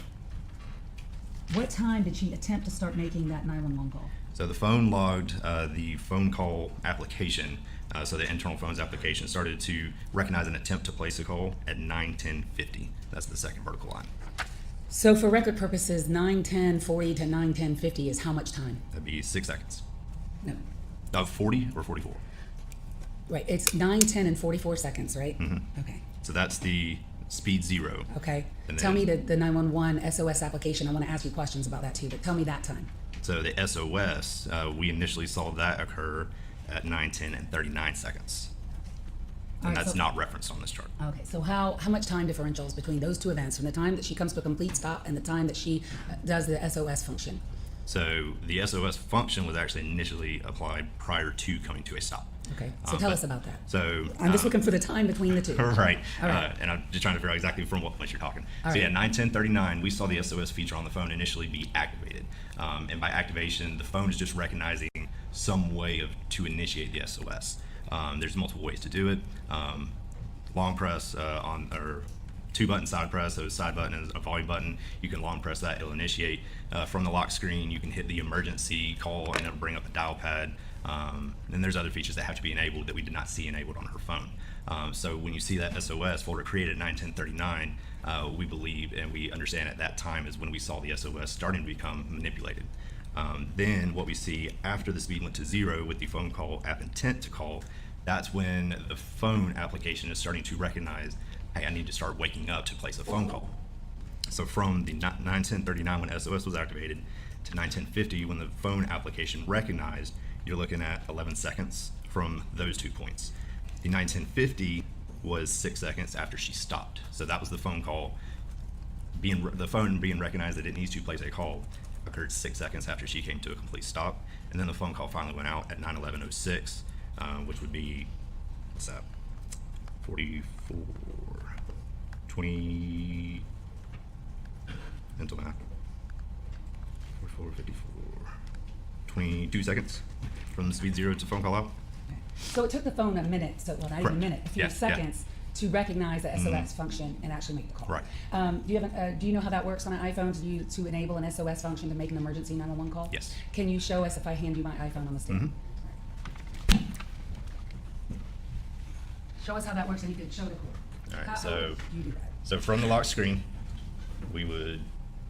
What time did she attempt to start making that 911 call?
So the phone logged the phone call application, so the internal phones application started to recognize an attempt to place a call at 9:10:50. That's the second vertical line.
So for record purposes, 9:10:40 to 9:10:50 is how much time?
That'd be 6 seconds.
No.
40 or 44?
Right, it's 9:10 and 44 seconds, right?
Mm-hmm.
Okay.
So that's the speed 0.
Okay.
And
Tell me
then-
the 911 SOS application. I want to ask you questions about that too, but tell me that time.
So the SOS, we initially saw that occur at 9:10 and 39 seconds. And
All right,
that's
so-
not referenced on this chart.
Okay, so how much time differentials between those two events, from the time that she comes to a complete stop and the time that she does the SOS function?
So the SOS function was actually initially applied prior to coming to a stop.
Okay, so tell
but-
us about that.
So
I'm just looking for the time between the two.
Right.
All right.
And I'm just trying to figure out exactly from what point you're talking.
All
So yeah,
right.
9:10:39, we saw the SOS feature on the phone initially be activated. And by activation, the phone is just recognizing some way to initiate the SOS. There's multiple ways to do it. Long press or 2-button side press, so a side button and a volume button. You can long press that, it'll initiate. From the lock screen, you can hit the emergency call and it'll bring up a dial pad. And there's other features that have to be enabled that we did not see enabled on her phone. So when you see that SOS folder created at 9:10:39, we believe and we understand at that time is when we saw the SOS starting to become manipulated. Then what we see after the speed went to 0 with the phone call app intent to call, that's when the phone application is starting to recognize, hey, I need to start waking up to place a phone call. So from the 9:10:39 when SOS was activated to 9:10:50 when the phone application recognized, you're looking at 11 seconds from those 2 points. The 9:10:50 was 6 seconds after she stopped. So that was the phone call, the phone being recognized that it needs to place a call occurred 6 seconds after she came to a complete stop. And then the phone call finally went out at 9:11:06, which would be, what's that, 44, 20, mental math, 44, 54, 22 seconds from the speed 0 to phone call out.
So it took the phone a minute, so well, not even a
Correct.
minute, a few
Yeah, yeah.
seconds to recognize the SOS function and actually make the call.
Right.
Do you know how that works on an iPhone to enable an SOS function to make an emergency 911 call?
Yes.
Can you show us if I hand you my iPhone on the stand? Show us how that works, and you could show the court.
All right,
How
so-
would you do that?
So from the lock screen, we would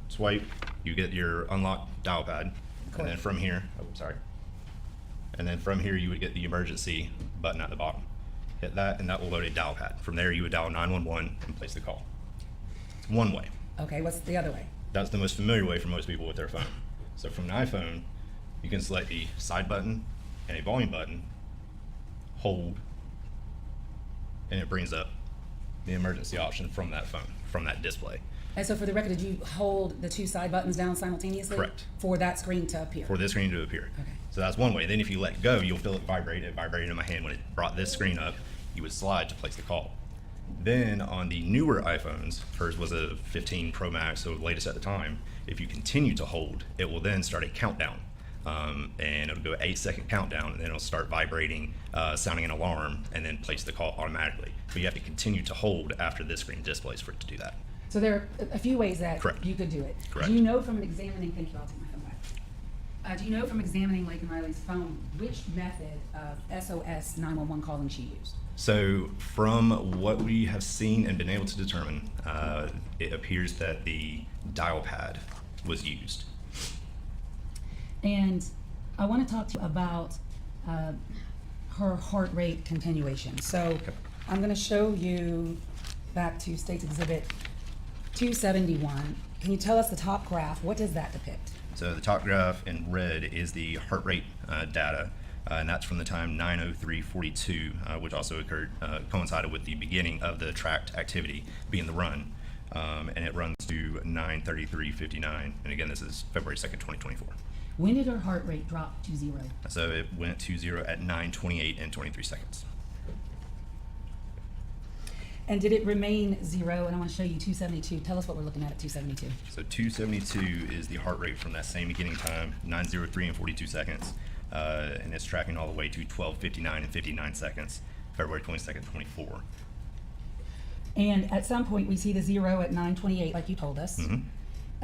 swipe, you get your unlocked dial pad, and then
Correct.
from here, oh, sorry. And then from here, you would get the emergency button at the bottom. Hit that, and that will load a dial pad. From there, you would dial 911 and place the call. It's one way.
Okay, what's the other way?
That's the most familiar way for most people with their phone. So from an iPhone, you can select the side button and a volume button, hold, and it brings up the emergency option from that phone, from that display.
And so for the record, did you hold the two side buttons down simultaneously?
Correct.
For that screen to appear?
For this screen to appear.
Okay.
So that's one way. Then if you let go, you'll feel it vibrate. It vibrated in my hand when it brought this screen up. You would slide to place the call. Then on the newer iPhones, hers was a 15 Pro Max, so the latest at the time, if you continue to hold, it will then start a countdown. And it'll go 8-second countdown, and then it'll start vibrating, sounding an alarm, and then place the call automatically. But you have to continue to hold after this screen displays for it to do that.
So there are a few ways that
Correct.
you could do it.
Correct.
Do you know from an examining, thank you, I'll take my phone back. Do you know from examining Laken Riley's phone which method of SOS 911 calling she used?
So from what we have seen and been able to determine, it appears that the dial pad was used.
And I want to talk to you about her heart rate continuation. So I'm going to show you back to State's Exhibit 271. Can you tell us the top graph? What does that depict?
So the top graph in red is the heart rate data, and that's from the time 9:03:42, which also coincided with the beginning of the tracked activity, being the run, and it runs to 9:33:59. And again, this is February 2nd, 2024.
When did her heart rate drop to 0?
So it went to 0 at 9:28 and 23 seconds.
And did it remain 0? And I want to show you 272. Tell us what we're looking at 272.
So 272 is the heart rate from that same beginning time, 9:03 and 42 seconds, and it's tracking all the way to 12:59 and 59 seconds, February 22nd, 24.
And at some point we see the 0 at 9:28, like you told us.
Mm-hmm.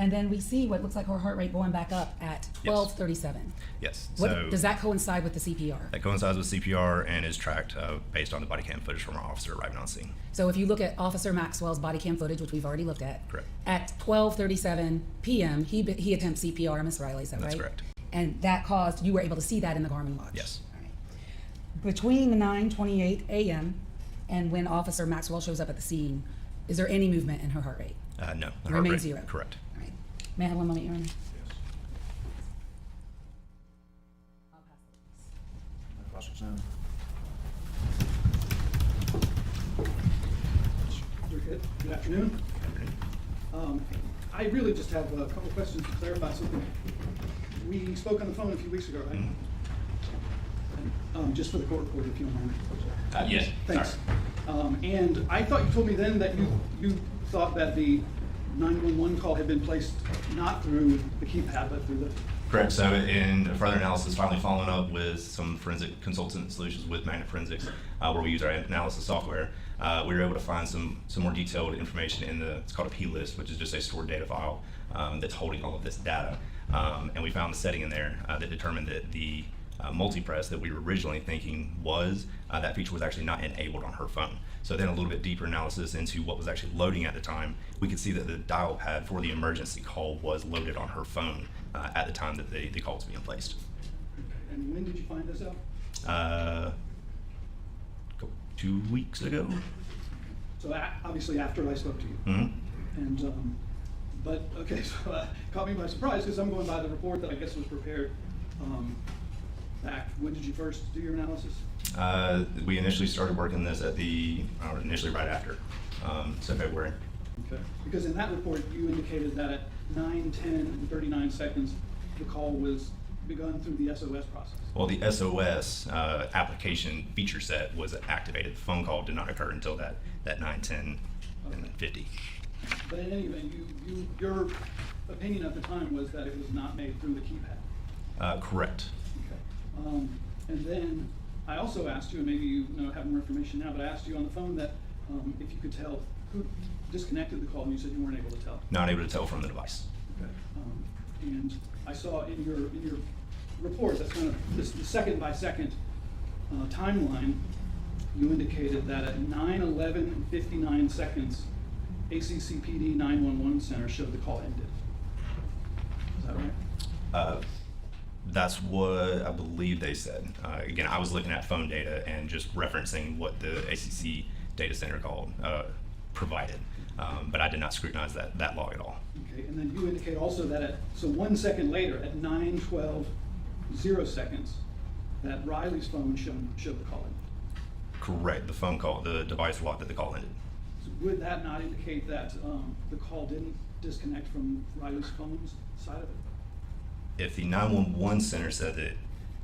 And then we see what looks like her heart rate going back up at 12:37.
Yes.
What,
So
does that coincide with the CPR?
that coincides with CPR and is tracked based on the body cam footage from our officer arriving on scene.
So if you look at Officer Maxwell's body cam footage, which we've already looked at,
Correct.
at 12:37 p.m. he attempts CPR, Miss Riley, is that
That's
right?
correct.
And that caused, you were able to see that in the Garmin watch?
Yes.
All right. Between 9:28 a.m. and when Officer Maxwell shows up at the scene, is there any movement in her heart rate?
No. The heart
Remains
rate-
0.
Correct.
All right. May I have one moment, Your Honor? I'll pass it.
Cross-examine.
Good afternoon. I really just have a couple questions to clarify something. We spoke on the phone a few weeks ago, right? Just for the court reporter, if you don't mind.
Yes.
Thanks. And I thought you told me then that you thought that the 911 call had been placed not through the keypad, but through the...
Correct. So in further analysis, finally following up with some forensic consultant solutions with Magnet Forensics, where we use our analysis software, we were able to find some more detailed information in it's called a plist, which is just a stored data file that's holding all of this data. And we found the setting in there that determined that the multi-press that we were originally thinking was, that feature was actually not enabled on her phone. So then a little bit deeper analysis into what was actually loading at the time, we could see that the dial pad for the emergency call was loaded on her phone at the time that the call was being placed.
And when did you find this out?
2 weeks ago.
So obviously after I spoke to you.
Mm-hmm.
And, but, okay, so caught me by surprise because I'm going by the report that I guess was prepared back. When did you first do your analysis?
We initially started working this initially right after, so February.
Okay. Because in that report, you indicated that at 9, 10, and 39 seconds, the call was begun through the SOS process.
Well, the SOS application feature set was activated. The phone call did not occur until that 9, 10, and then 50.
But in any event, your opinion at the time was that it was not made through the keypad.
Correct.
Okay. And then I also asked you, and maybe you have more information now, but I asked you on the phone that if you could tell who disconnected the call, and you said you weren't able to tell.
Not able to tell from the device.
Okay. And I saw in your report, that's kind of the second by second timeline, you indicated that at 9:11 and 59 seconds, ACCPD 911 Center showed the call ended. Is that right?
That's what I believe they said. Again, I was looking at phone data and just referencing what the ACC data center called provided, but I did not scrutinize that log at all.
Okay, and then you indicate also that so 1 second later, at 9:12, 0 seconds, that Riley's phone showed the call ended.
Correct. The phone call, the device logged that the call ended.
So would that not indicate that the call didn't disconnect from Riley's phone's side of it?
If the 911 center said that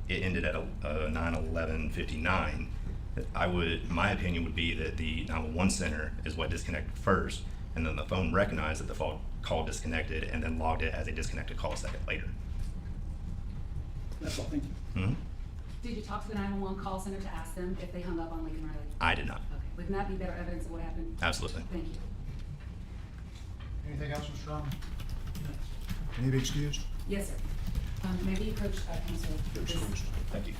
it ended at 9:11:59, my opinion would be that the 911 center is what disconnected first, and then the phone recognized that the call disconnected and then logged it as a disconnected call a second later.
That's all, thank you.
Mm-hmm.
Did you talk to the 911 call center to ask them if they hung up on Laken Riley?
I did not.
Okay. Wouldn't that be better evidence of what happened?
Absolutely.
Thank you.
Anything else, Mr. Strong?
Any be excused?
Yes, sir. May we approach counsel?
Thank you.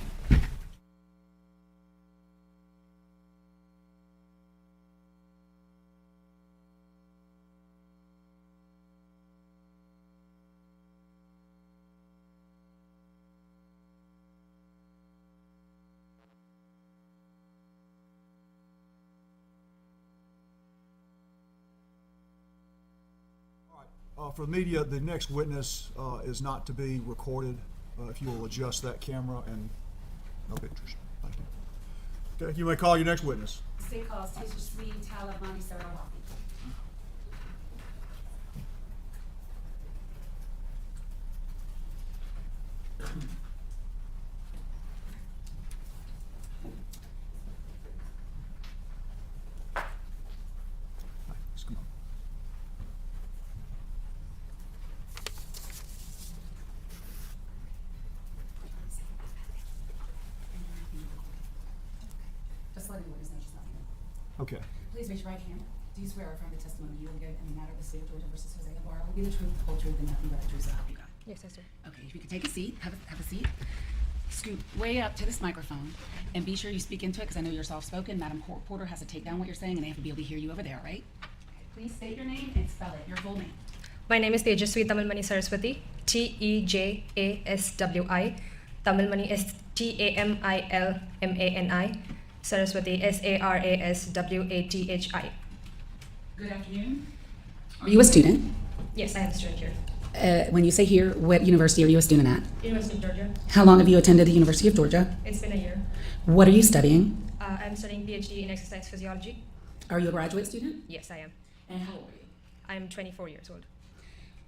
For the media, the next witness is not to be recorded. If you will adjust that camera and no pictures. Thank you. Okay, you may call your next witness.
State calls Tejaswi Talavani Sarawaki.
Hi, let's come on.
Just letting the witness know she's not here.
Okay.
Please raise your right hand. Do you swear or affirm the testimony you will give in the matter of the state of Georgia versus Jose Ibarra will be the truth, the whole truth, and nothing but the truth, so help you God?
Yes, I do.
Okay, if you could take a seat, have a seat. Scoot way up to this microphone and be sure you speak into it because I know you're soft-spoken. Madam Court Porter has to take down what you're saying and they have to be able to hear you over there, right? Please state your name and spell it, your full name.
My name is Tejaswi Tamilmani Saraswati, Tejaswi. Tamilmani is Tamilmani. Saraswati, Saraswathi.
Good afternoon. Are you a student?
Yes, I am a student here.
When you say here, what university are you a student at?
University of Georgia.
How long have you attended the University of Georgia?
It's been a year.
What are you studying?
I'm studying PhD in exercise physiology.
Are you a graduate student?
Yes, I am.
And how old are you?
I'm 24 years old.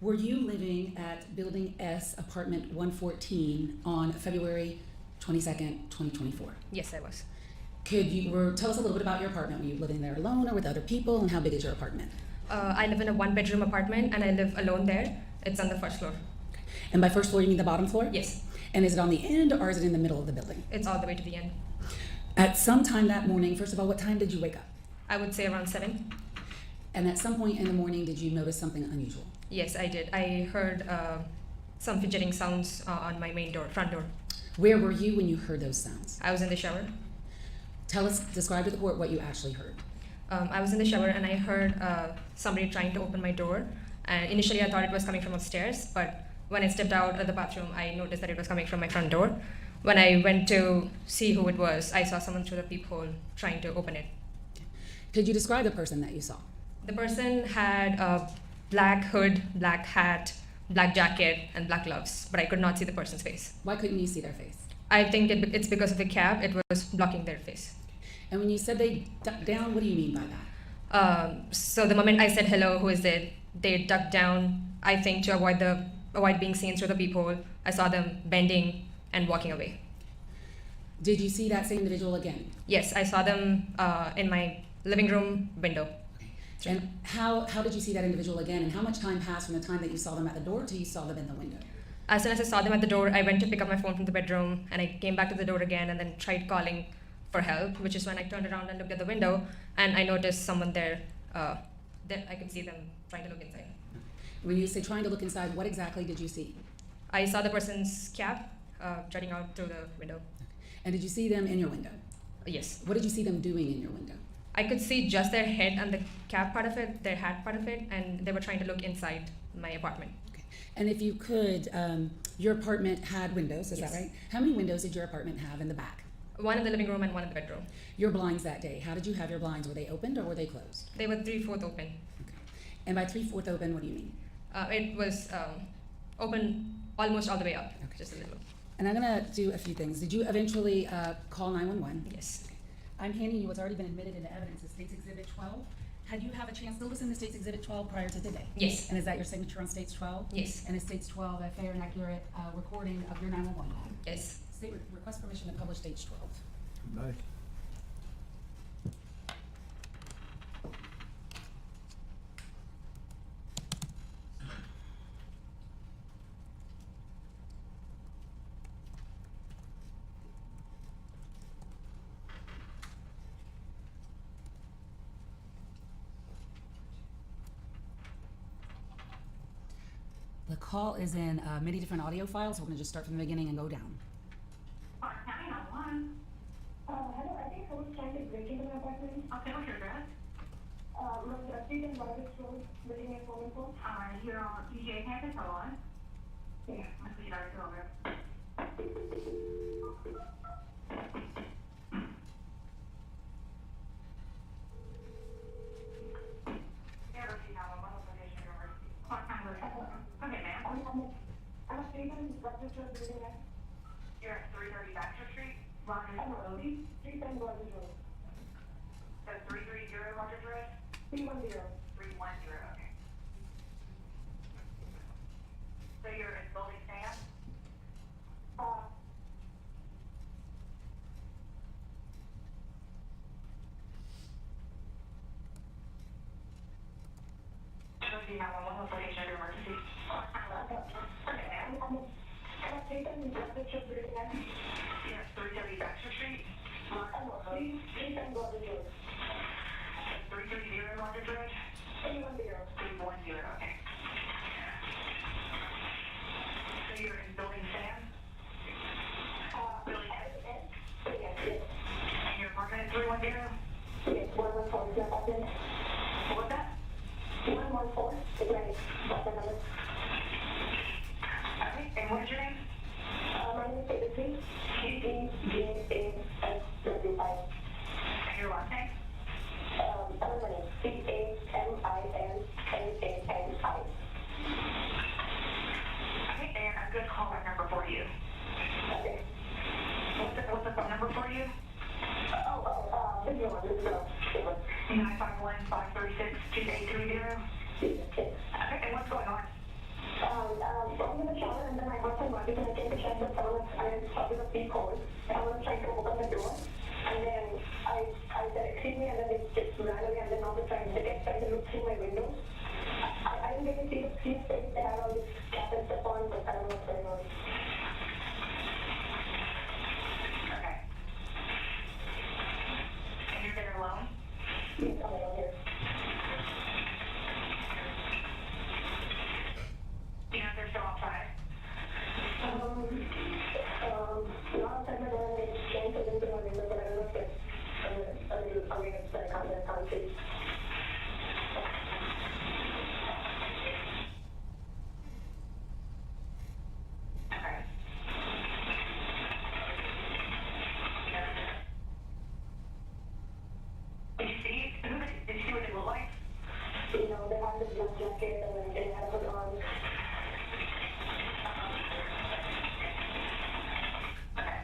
Were you living at Building S, Apartment 114 on February 22nd, 2024?
Yes, I was.
Tell us a little bit about your apartment. Were you living there alone or with other people, and how big is your apartment?
I live in a one-bedroom apartment and I live alone there. It's on the first floor.
And by first floor, you mean the bottom floor?
Yes.
And is it on the end or is it in the middle of the building?
It's all the way to the end.
At some time that morning, first of all, what time did you wake up?
I would say around 7.
And at some point in the morning, did you notice something unusual?
Yes, I did. I heard some fidgeting sounds on my front door.
Where were you when you heard those sounds?
I was in the shower.
Describe to the court what you actually heard.
I was in the shower and I heard somebody trying to open my door. And initially I thought it was coming from upstairs, but when I stepped out of the bathroom, I noticed that it was coming from my front door. When I went to see who it was, I saw someone through the peephole trying to open it.
Could you describe the person that you saw?
The person had a black hood, black hat, black jacket, and black gloves, but I could not see the person's face.
Why couldn't you see their face?
I think it's because of the cap. It was blocking their face.
And when you said they ducked down, what do you mean by that?
So the moment I said hello, who is it? They ducked down, I think, to avoid being seen through the peephole. I saw them bending and walking away.
Did you see that same individual again?
Yes, I saw them in my living room window.
And how did you see that individual again? And how much time passed from the time that you saw them at the door till you saw them in the window?
As soon as I saw them at the door, I went to pick up my phone from the bedroom and I came back to the door again and then tried calling for help, which is when I turned around and looked at the window and I noticed someone there. Then I could see them trying to look inside.
When you say trying to look inside, what exactly did you see?
I saw the person's cap jutting out through the window.
And did you see them in your window?
Yes.
What did you see them doing in your window?
I could see just their head and the cap part of it, their hat part of it, and they were trying to look inside my apartment.
Okay. And if you could, your apartment had windows, is
Yes.
that right? How many windows did your apartment have in the back?
One in the living room and one in the bedroom.
Your blinds that day, how did you have your blinds? Were they opened or were they closed?
They were 3/4 open.
Okay. And by 3/4 open, what do you mean?
It was open almost all the way up,
Okay.
just a little.
And I'm gonna do a few things. Did you eventually call 911?
Yes.
I'm handing you what's already been admitted into evidence, the State's Exhibit 12. Had you have a chance to listen to State's Exhibit 12 prior to today?
Yes.
And is that your signature on State's 12?
Yes.
And is State's 12 a fair and accurate recording of your 911 call?
Yes.
State request permission to publish State's 12.
May.
The call is in many different audio files. We're going to just start from the beginning and go down.
Hello, I think someone's trying to break into my apartment.
Okay, what's your address?
My street and Margaret Road, building at 414.
You're on PGA campus, hold on.
Yeah.
Let's see, I go over. What time was it? Okay, ma'am.
I'm a street and Margaret Road, building at
You're at 330 Baxter Street, Rogers Road.
Street and Margaret Road.
So 330 Rogers Road?
310.
310, okay. So you're in building Sam? Emergency 911, what's the location of your emergency? Okay, ma'am.
I'm a street and Margaret Road, building at
You're at 330 Baxter Street,
Street and Margaret Road.
330 Rogers Road?
310.
310, okay. So you're in building Sam? Building S?
Yes.
And your apartment is 310?
Yes, 114 is my apartment.
What was that?
114 is my apartment number.
Okay, and what is your name?
My name is David C.E.G.A.S.W.I.
And your last name?
Ceremony, C-A-M-I-N-N-A-N-I.
Okay, and a good callback number for you.
Okay.
What's the phone number for you?
This is the one.
951-536-2830.
Okay.
Okay, and what's going on?
I'm in the shower and then I got some body and I came to check the someone I saw with a big hole. Someone tried to open the door and then I said excuse me and then they just ran away and then all the time they kept trying to look through my window. I didn't really see the police face. They had all this cap and stuff on, but I don't know what's going on.
Okay. And you're there alone?
Yes, I'm alone here.
Do you know if they're still outside?
Not outside my door and they came to into my window, but I don't know if it's a little coming inside. I can't see.
Okay. Did you see what they look like?
You know, they had the blue jacket and then they had a hood on.
Okay.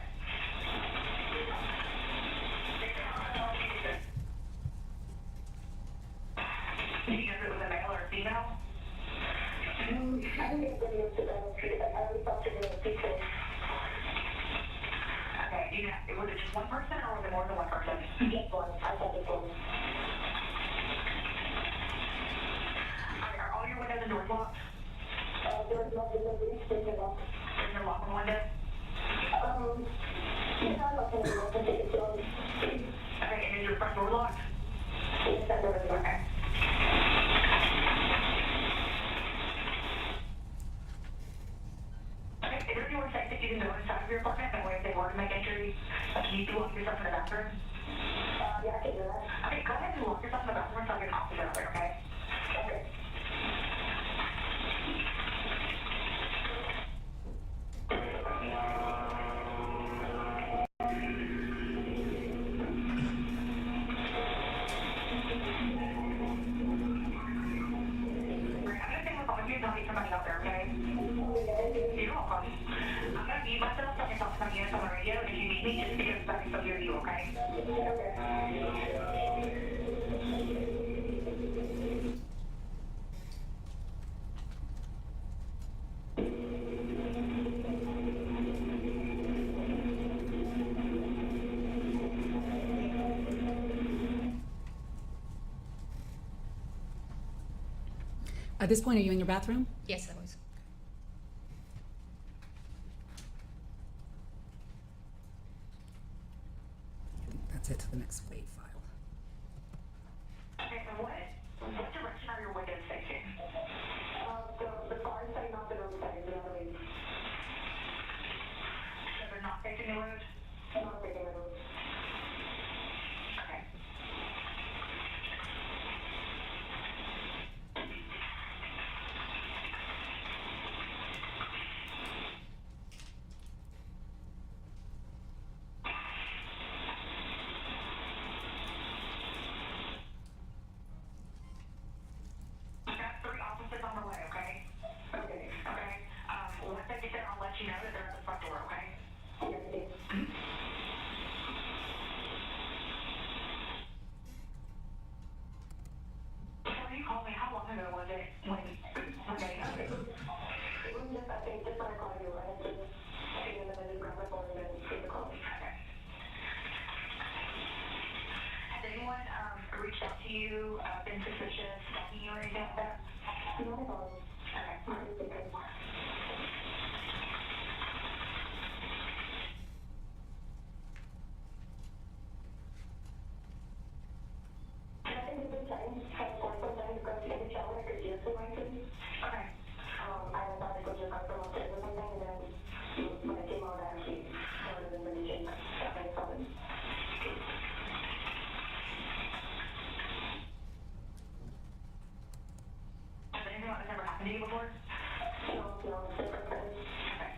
Did you know if it was a male or a female?
I didn't get the news to them. I only talked to the people.
Okay, was it just one person or was it more than one person?
Just one. I thought it was.
Are all your windows and doors locked?
There was no delivery. There's no lock.
There's no lock on the window?
Yeah, I'm not going to look at it.
Okay, and is your front door locked?
Yes, that door is locked.
Okay. Okay, is there anywhere safe that you can go inside of your apartment? That way if they were to make entry, you need to lock yourself in the bathroom?
Yeah, I can do that.
Okay, go ahead and lock yourself in the bathroom until I get an officer out there, okay?
Okay.
Somebody out there, okay? You're welcome. I'm gonna mute myself so I can talk to my units on the radio. If you need me, just because I can still hear you, okay?
At this point, are you in your bathroom?
Yes, that was.
That's it to the next wave file.
Okay, so what direction are your windows facing?
The far side, not the room.
When, okay. Just, I think, just when I called you, right? Just, and then I just grabbed my phone and then gave the call. Okay. Has anyone, reached out to you, been suspicious, stalking you or anything like that? No, no. Okay. Has anything like this ever happened to you before? No. Okay.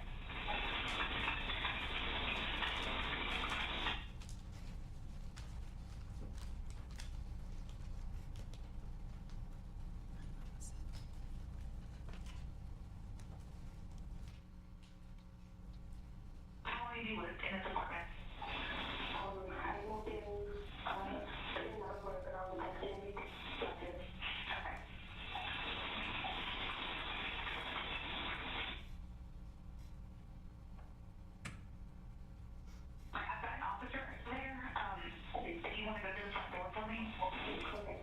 How long have you lived in this apartment? I moved in November around 10 weeks. Okay. I've got an officer there. If you want to go to the front door for me. Okay.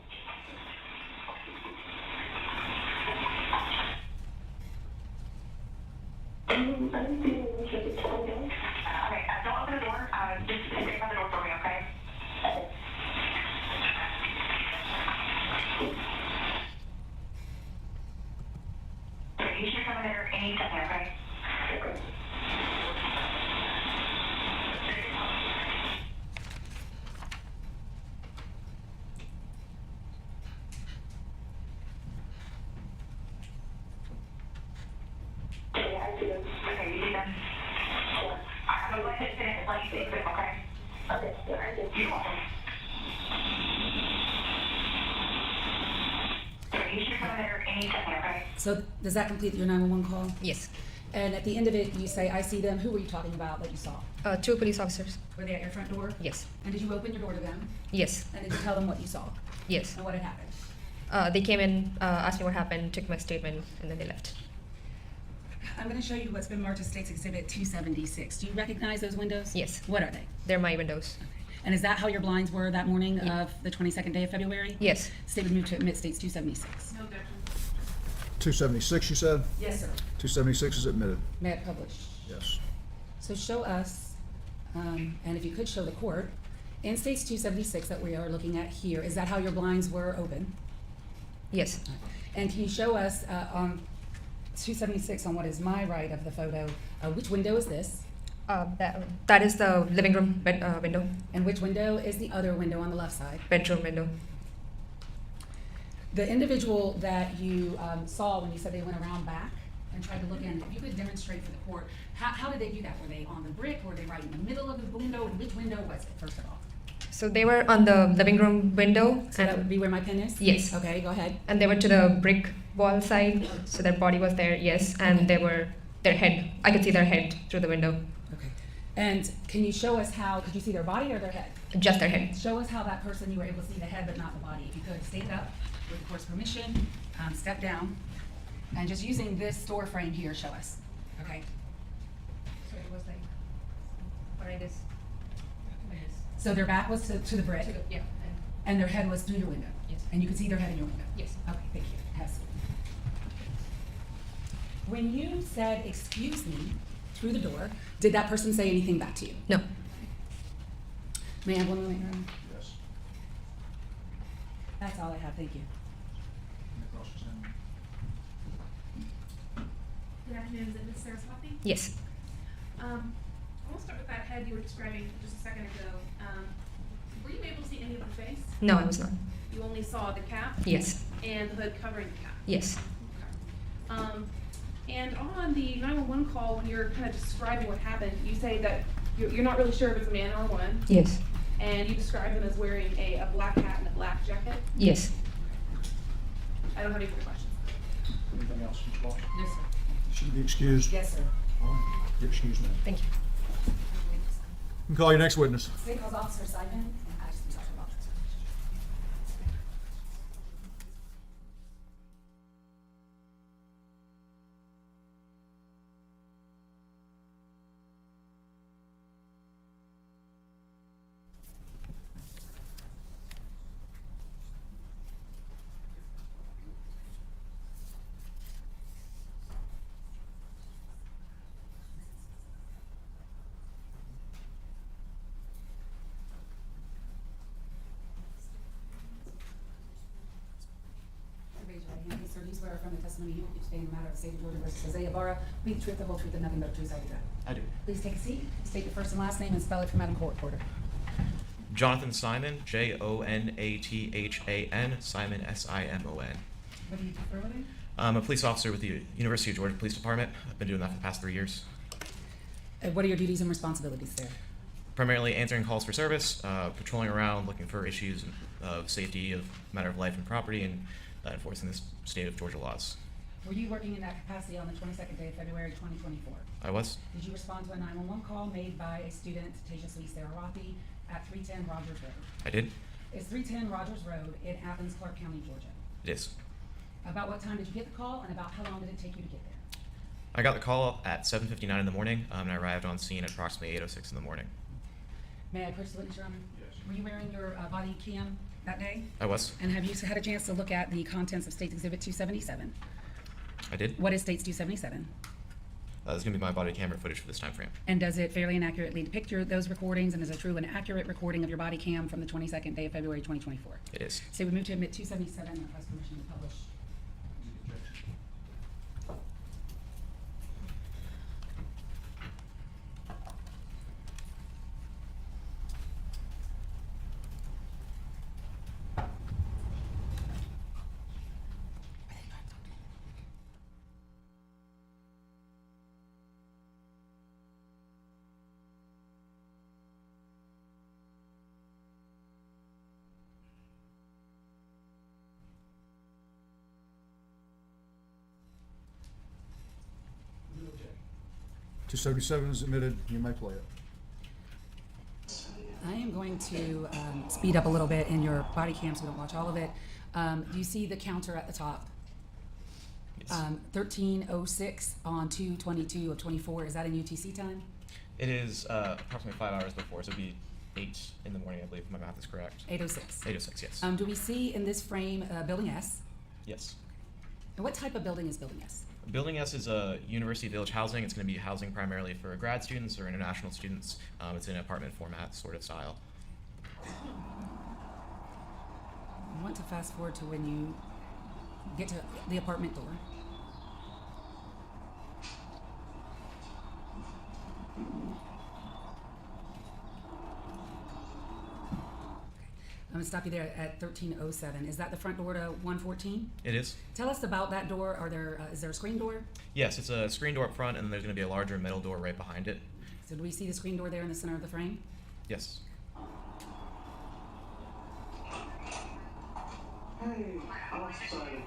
Okay, don't open the door. Just stay by the door for me, okay? Okay, you should come in there any second, okay? Okay, you see them? I'm going to sit in and let you see them, okay? Okay, you're welcome. Okay, you should come in there any second, okay?
So does that complete your 911 call?
Yes.
And at the end of it, you say, I see them. Who were you talking about that you saw?
2 police officers.
Were they at your front door?
Yes.
And did you open your door to them?
Yes.
And did you tell them what you saw?
Yes.
And what had happened?
They came in, asked me what happened, took my statement, and then they left.
I'm going to show you what's been marked as State's Exhibit 276. Do you recognize those windows?
Yes.
What are they?
They're my windows.
And is that how your blinds were that morning of the 22nd day of February?
Yes.
State would move to admit State's 276.
No objection.
276, you said?
Yes, sir.
276 is admitted.
May it publish?
Yes.
So show us, and if you could show the court, in State's 276 that we are looking at here, is that how your blinds were open?
Yes.
And can you show us on 276 on what is my right of the photo, which window is this?
That is the living room window,
And which window is the other window on the left side?
bedroom window.
The individual that you saw when you said they went around back and tried to look in, if you could demonstrate for the court, how did they do that? Were they on the brick? Were they right in the middle of the window? And which window was it, first of all?
So they were on the living room window.
So that would be where my pen is?
Yes.
Okay, go ahead.
And they were to the brick wall side, so their body was there, yes, and they were, their head, I could see their head through the window.
Okay. And can you show us how, could you see their body or their head?
Just their head.
Show us how that person, you were able to see the head but not the body. If you could, stand up with the court's permission, step down, and just using this door frame here, show us, okay?
So it was like this.
So their back was to the brick,
Yeah.
and their head was through your window?
Yes.
And you could see their head in your window?
Yes.
Okay, thank you. Have a seat. When you said, excuse me, through the door, did that person say anything back to you?
No.
May I have 1 moment, Your Honor?
Yes.
That's all I have, thank you.
Good afternoon, is it Ms. Saraswati?
Yes.
I want to start with that head you were describing just a second ago. Were you able to see any of the face?
No, I was not.
You only saw the cap?
Yes.
And the hood covering the cap?
Yes.
And on the 911 call, when you're kind of describing what happened, you say that you're not really sure if it's a man or a woman.
Yes.
And you describe them as wearing a black hat and a black jacket.
Yes.
I don't have any further questions.
Anything else, Mr. Walsh?
Yes, sir.
Should be excused.
Yes, sir.
All right. You're excused now.
Thank you.
You can call your next witness.
State calls Officer Simon, and I just talk about this. swear from the testimony you give today in the matter of the state of Georgia versus Antonio Ibarra, plead the truth, the whole truth, and nothing but the truth, so help you God?
I do.
Please take a seat, state your first and last name, and spell it for Madam Court Reporter.
Jonathan Simon, Jonathan, Simon, S-I-M-O-N.
What do you do for a living?
I'm a police officer with the University of Georgia Police Department. I've been doing that for the past 3 years.
What are your duties and responsibilities there?
Primarily answering calls for service, patrolling around, looking for issues of safety, of matter of life and property, and enforcing the state of Georgia laws.
Were you working in that capacity on the 22nd day of February 2024?
I was.
Did you respond to a 911 call made by a student, Tejas Sararathi, at 310 Rogers Road?
I did.
Is 310 Rogers Road in Athens, Clark County, Georgia?
It is.
About what time did you get the call, and about how long did it take you to get there?
I got the call at 7:59 in the morning, and I arrived on scene at approximately 8:06 in the morning.
May I approach the witness, Your Honor? Yes. Were you wearing your body cam that day?
I was.
And have you had a chance to look at the contents of State's Exhibit 277?
I did.
What is State's 277?
This is going to be my body camera footage for this time frame.
And does it fairly and accurately depict those recordings, and is a true and accurate recording of your body cam from the 22nd day of February 2024?
It is.
So we move to admit 277 and request permission to publish.
Two 77 is admitted. You may play it.
I am going to speed up a little bit in your body cam so we don't watch all of it. Do you see the counter at the top?
Yes.
13:06 on 2/22 of 24. Is that in UTC time?
It is approximately 5 hours before, so it'll be 8 in the morning, I believe, if my math is correct.
8:06.
8:06, yes.
Do we see in this frame Building S?
Yes.
And what type of building is Building S?
Building S is a University Village housing. It's going to be housing primarily for grad students or international students. It's in an apartment format sort of style.
I want to fast forward to when you get to the apartment door. I'm going to stop you there at 13:07. Is that the front door to 114?
It is.
Tell us about that door. Is there a screen door?
Yes, it's a screen door up front, and there's going to be a larger metal door right behind it.
So do we see the screen door there in the center of the frame?
Yes.
Hey, I'm sorry.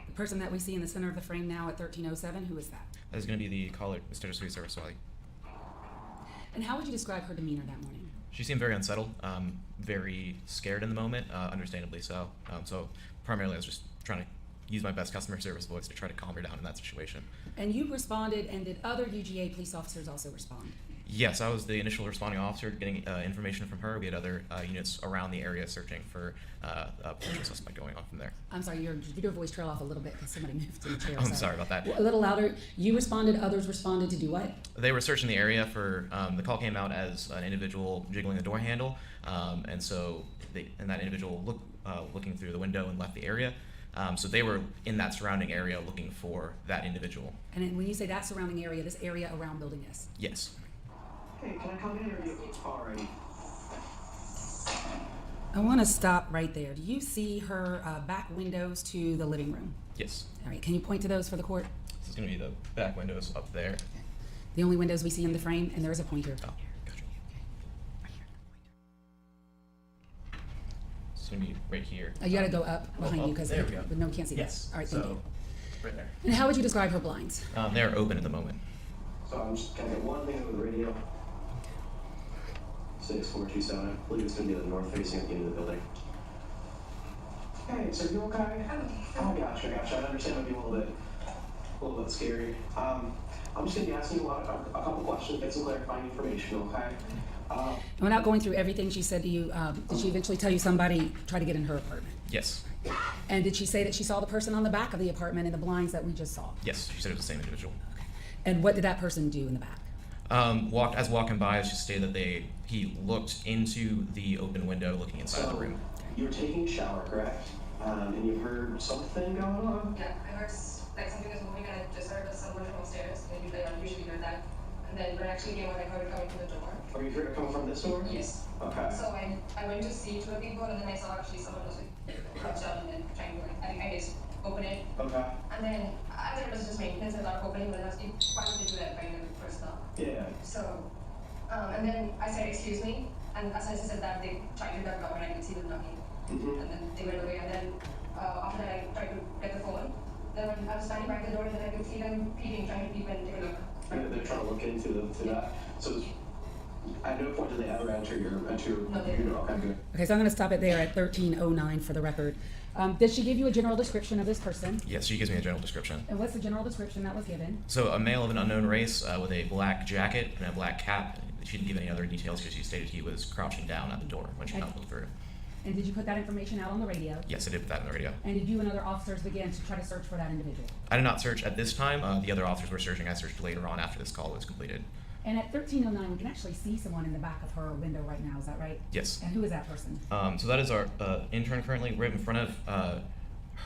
The person that we see in the center of the frame now at 13:07, who is that?
That is going to be the caller, Mr. Saraswati.
And how would you describe her demeanor that morning?
She seemed very unsettled, very scared in the moment, understandably so. So primarily I was just trying to use my best customer service voice to try to calm her down in that situation.
And you responded, and did other UGA police officers also respond?
Yes, I was the initial responding officer getting information from her. We had other units around the area searching for a potential suspect going on from there.
I'm sorry, your voice trailed off a little bit because somebody moved to the chair.
I'm sorry about that.
A little louder. You responded, others responded to do what?
They were searching the area for, the call came out as an individual jiggling the door handle, and so that individual looking through the window and left the area. So they were in that surrounding area looking for that individual.
And then when you say that surrounding area, this area around Building S?
Yes.
Hey, can I come in or are you already?
I want to stop right there. Do you see her back windows to the living room?
Yes.
All right, can you point to those for the court?
This is going to be the back windows up there.
The only windows we see in the frame, and there is a pointer.
Oh, gotcha. It's going to be right here.
You got to go up behind you because
there we go.
no one can't see
Yes.
that. All right, thank you.
Right there.
And how would you describe her blinds?
They're open at the moment.
So I'm just gonna get one thing over the radio. 6427. I believe it's gonna be the north facing at the end of the building. Hey, so you okay? Oh, gotcha. I understand it would be a little bit scary. I'm just gonna be asking you a couple questions, get some clarifying information, okay?
Without going through everything she said to you, did she eventually tell you somebody tried to get in her apartment?
Yes.
And did she say that she saw the person on the back of the apartment in the blinds that we just saw?
Yes, she said it was the same individual.
And what did that person do in the back?
Walking by, she stated that he looked into the open window looking inside the room.
You were taking a shower, correct? And you heard something going on?
Yeah, I heard like something was moving, and I just heard someone from upstairs. And I don't usually hear that. And then when I actually came out, I heard it coming from the door.
Or you heard it coming from this door?
Yes.
Okay.
So I went to see two people, and then I saw actually someone was like crouched down and then trying to like I just open it.
Okay.
And then I thought it was just maintenance and not opening, but why would they do that by the first knock?
Yeah.
So, and then I said, excuse me, and as I said that, they tried to duck down and I could see them knocking.
Mm-hmm.
And then they went away, and then after that I tried to get the phone. Then when I was standing by the door, then I could see them peeping, trying to peep and take a look.
They're trying to look into that. So at no point did they ever enter your
No, they
unit?
didn't.
Okay, good.
Okay, so I'm gonna stop it there at 1309 for the record. Did she give you a general description of this person?
Yes, she gives me a general description.
And what's the general description that was given?
So a male of an unknown race with a black jacket and a black cap. She didn't give any other details because she stated he was crouching down at the door when she knocked through.
And did you put that information out on the radio?
Yes, I did put that in the radio.
And did you and other officers begin to try to search for that individual?
I did not search at this time. The other officers were searching. I searched later on after this call was completed.
And at 1309, we can actually see someone in the back of her window right now, is that right?
Yes.
And who is that person?
So that is our intern currently. Right in front of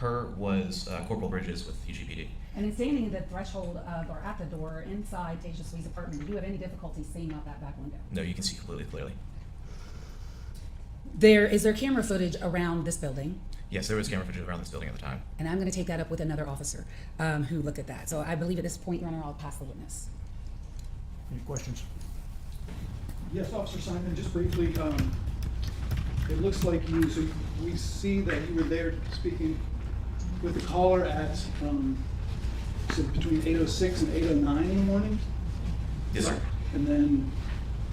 her was Corporal Bridges with UGPD.
And in standing at the threshold of, or at the door inside Tasia Swee's apartment, did you have any difficulty seeing out that back window?
No, you can see completely clearly.
Is there camera footage around this building?
Yes, there was camera footage around this building at the time.
And I'm gonna take that up with another officer who looked at that. So I believe at this point, Your Honor, I'll pass the witness.
Any questions?
Yes, Officer Simon, just briefly, it looks like so we see that you were there speaking with the caller at, so between 8:06 and 8:09 in the morning?
Yes, sir.
And then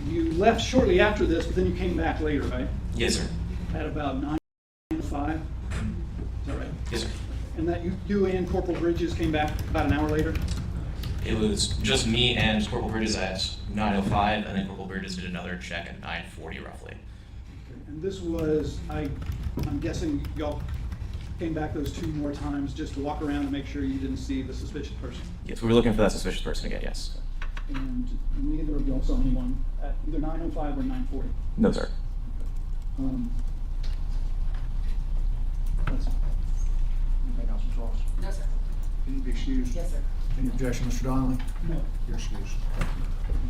you left shortly after this, but then you came back later, right?
Yes, sir.
At about 9:05? Is that right?
Yes, sir.
And that you and Corporal Bridges came back about an hour later?
It was just me and Corporal Bridges at 9:05, and then Corporal Bridges did another check at 9:40 roughly.
And this was, I'm guessing y'all came back those two more times just to walk around and make sure you didn't see the suspicious person?
Yes, we were looking for that suspicious person again, yes.
And neither of y'all saw anyone at either 9:05 or 9:40?
No, sir.
That's anything else, Mr. Ross?
No, sir.
Can you be excused?
Yes, sir.
Any objection, Mr. Donnelly?
No.
You're excused.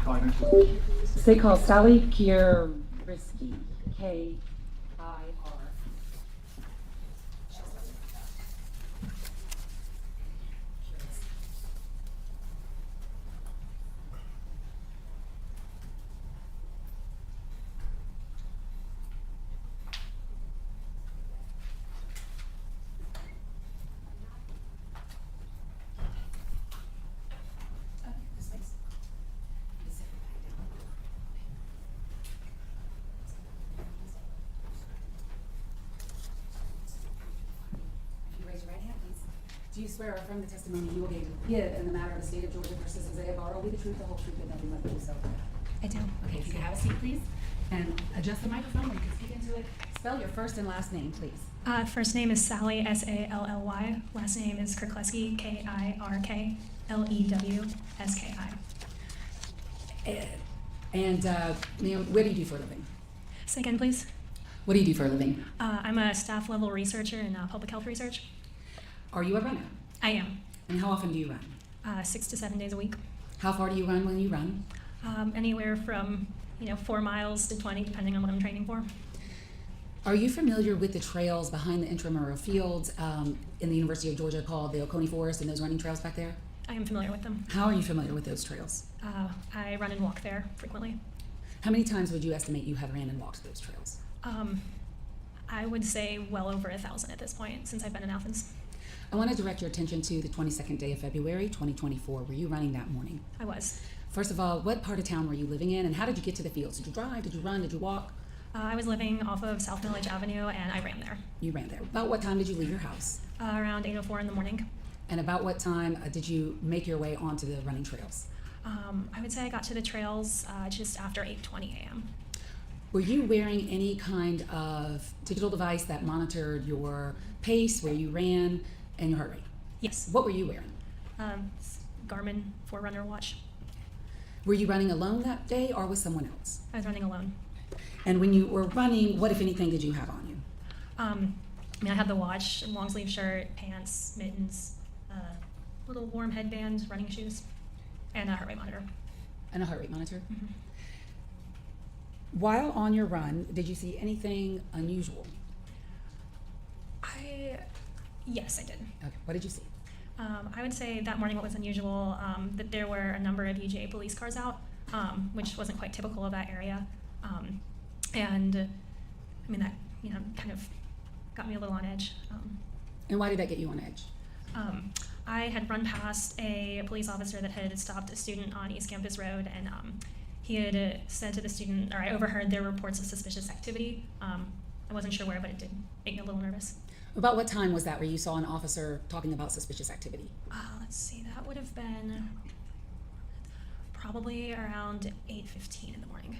Calling next witness.
State call Sally Kierisky, K-I-R. Do you swear or affirm the testimony you will give in the matter of the state of Georgia versus Isaiah Ibarra will be the truth, the whole truth, and nothing but the truth, so help you God?
I do.
Okay, if you could have a seat, please, and adjust the microphone, or you can speak into it. Spell your first and last name, please.
First name is Sally, S-A-L-L-Y. Last name is Kirkleski, K-I-R-K-L-E-W-S-K-I.
And, ma'am, what do you do for a living?
Say again, please.
What do you do for a living?
I'm a staff level researcher in public health research.
Are you a runner?
I am.
And how often do you run?
6 to 7 days a week.
How far do you run when you run?
Anywhere from 4 miles to 20, depending on what I'm training for.
Are you familiar with the trails behind the intramural fields in the University of Georgia called the Oconee Forest and those running trails back there?
I am familiar with them.
How are you familiar with those trails?
I run and walk there frequently.
How many times would you estimate you have ran and walked those trails?
I would say well over 1,000 at this point since I've been in Athens.
I want to direct your attention to the 22nd day of February, 2024. Were you running that morning?
I was.
First of all, what part of town were you living in, and how did you get to the fields? Did you drive? Did you run? Did you walk?
I was living off of South Village Avenue, and I ran there.
You ran there. About what time did you leave your house?
Around 8:04 in the morning.
And about what time did you make your way onto the running trails?
I would say I got to the trails just after 8:20 a.m.
Were you wearing any kind of digital device that monitored your pace, where you ran, and your heart rate?
Yes.
What were you wearing?
Garmin Forerunner watch.
Were you running alone that day or with someone else?
I was running alone.
And when you were running, what, if anything, did you have on you?
I mean, I had the watch, long sleeve shirt, pants, mittens, little warm headband, running shoes, and a heart rate monitor.
And a heart rate monitor?
Mhm.
While on your run, did you see anything unusual?
Yes, I did.
Okay, what did you see?
I would say that morning what was unusual, that there were a number of UGA police cars out, which wasn't quite typical of that area. And I mean, that, you know, kind of got me a little on edge.
And why did that get you on edge?
I had run past a police officer that had stopped a student on East Campus Road, and he had said to the student, or I overheard their reports of suspicious activity. I wasn't sure where, but it did make me a little nervous.
About what time was that where you saw an officer talking about suspicious activity?
Let's see, that would have been probably around 8:15 in the morning.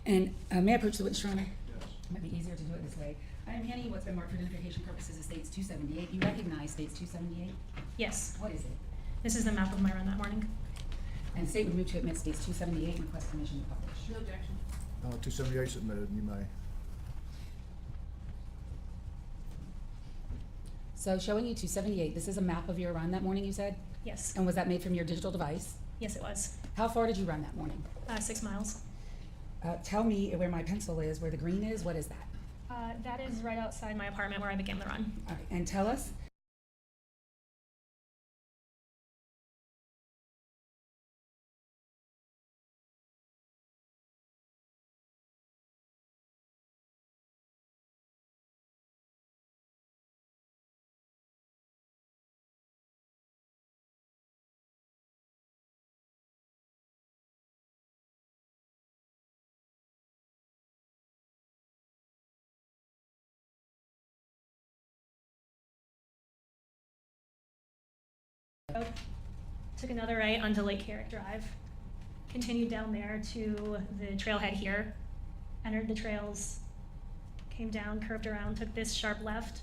And may I approach the witness, Your Honor? Yes. It might be easier to do it this way. I am handing you what's been marked for identification purposes as States 278. You recognize States 278?
Yes.
What is it?
This is the map of my run that morning.
And the state would move to admit States 278 and request permission to publish.
No objection.
278 submitted, you may.
So showing you 278, this is a map of your run that morning, you said?
Yes.
And was that made from your digital device?
Yes, it was.
How far did you run that morning?
6 miles.
Tell me where my pencil is, where the green is. What is that?
That is right outside my apartment where I began the run.
All right, and tell us.
Took another right onto Lake Herrick Drive, continued down there to the trailhead here, entered the trails, came down, curved around, took this sharp left,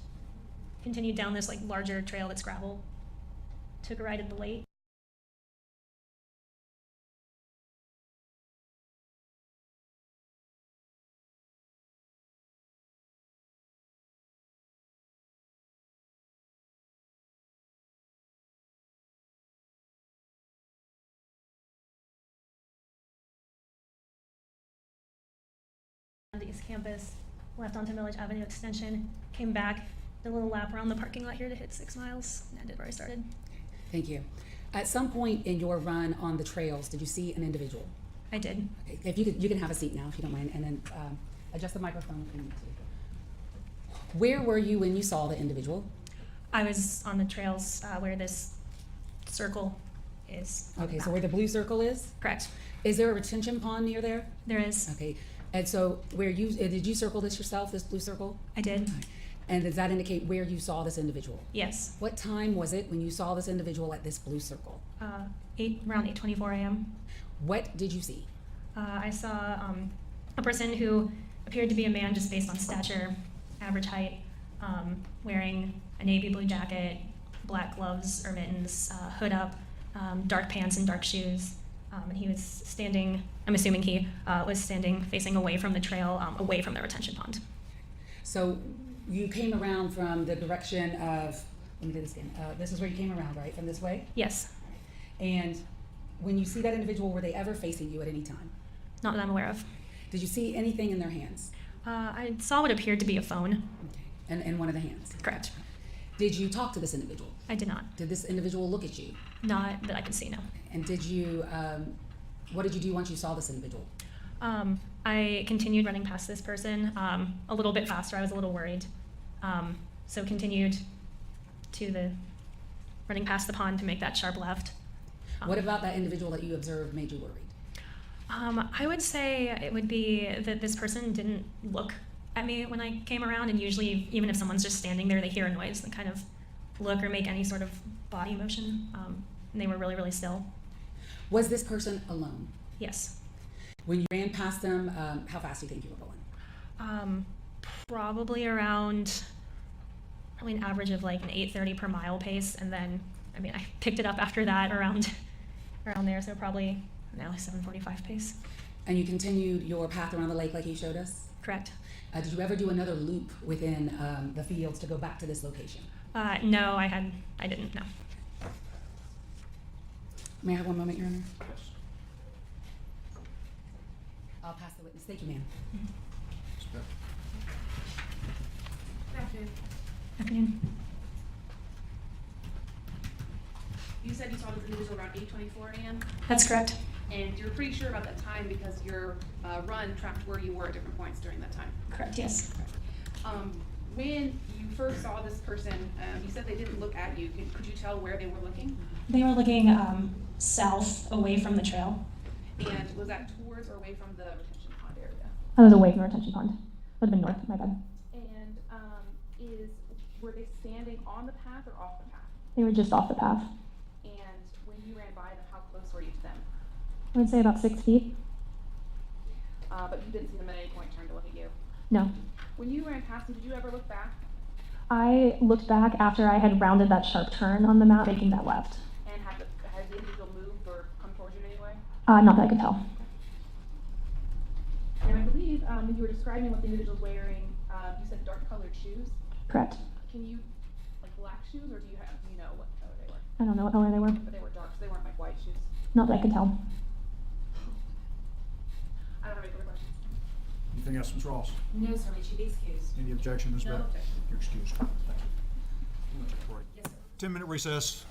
continued down this like larger trail that's gravel, took a right at the lake. The East Campus, left onto Village Avenue Extension, came back, did a little lap around the parking lot here to hit 6 miles, and ended where I started.
Thank you. At some point in your run on the trails, did you see an individual?
I did.
Okay. If you can have a seat now, if you don't mind, and then adjust the microphone if you need to. Where were you when you saw the individual?
I was on the trails where this circle is.
Okay, so where the blue circle is?
Correct.
Is there a retention pond near there?
There is.
Okay, and so where you, did you circle this yourself, this blue circle?
I did.
And does that indicate where you saw this individual?
Yes.
What time was it when you saw this individual at this blue circle?
Around 8:24 a.m.
What did you see?
I saw a person who appeared to be a man just based on stature, average height, wearing a navy blue jacket, black gloves or mittens, hood up, dark pants and dark shoes. And he was standing, I'm assuming he was standing facing away from the trail, away from the retention pond.
So you came around from the direction of, let me do this again. This is where you came around, right? From this way?
Yes.
And when you see that individual, were they ever facing you at any time?
Not that I'm aware of.
Did you see anything in their hands?
I saw what appeared to be a phone.
Okay. And in one of the hands?
Correct.
Did you talk to this individual?
I did not.
Did this individual look at you?
Not that I could see, no.
And did you, what did you do once you saw this individual?
I continued running past this person a little bit faster. I was a little worried. So continued to the running past the pond to make that sharp left.
What about that individual that you observed made you worried?
I would say it would be that this person didn't look at me when I came around, and usually even if someone's just standing there, they hear a noise and kind of look or make any sort of body motion, and they were really, really still.
Was this person alone?
Yes.
When you ran past them, how fast do you think you were going?
Probably around, an average of like an 8:30 per mile pace, and then, I picked it up after that around there, so probably now 7:45 pace.
And you continued your path around the lake like you showed us?
Correct.
Did you ever do another loop within the fields to go back to this location?
No, I didn't, no.
May I have one moment, Your Honor? I'll pass the witness. Thank you, ma'am.
Good afternoon.
Afternoon.
You said you saw this individual around 8:24 a.m.
That's correct.
And you're pretty sure about that time because your run tracked where you were at different points during that time.
Correct, yes.
When you first saw this person, you said they didn't look at you. Could you tell where they were looking?
They were looking south, away from the trail.
And was that towards or away from the retention pond area?
I was away from the retention pond. Would have been north, my bad.
And were they standing on the path or off the path?
They were just off the path.
And when you ran by them, how close were you to them?
I would say about 6 feet.
But you didn't see them at any point turn to look at you.
No.
When you ran past them, did you ever look back?
I looked back after I had rounded that sharp turn on the map, making that left.
And has the individual moved or come towards you in any way?
Not that I could tell.
And I believe when you were describing what the individual was wearing, you said dark-colored shoes.
Correct.
Can you, like black shoes, or do you know what color they were?
I don't know what color they were.
But they were dark, so they weren't like white shoes.
Not that I could tell.
I don't have any further questions.
Anything else, Ms. Ross?
No, sir. May she be excused?
Any objection, Ms.
No
Beck?
objection.
You're excused. Thank you.
Yes, sir.
10-minute recess.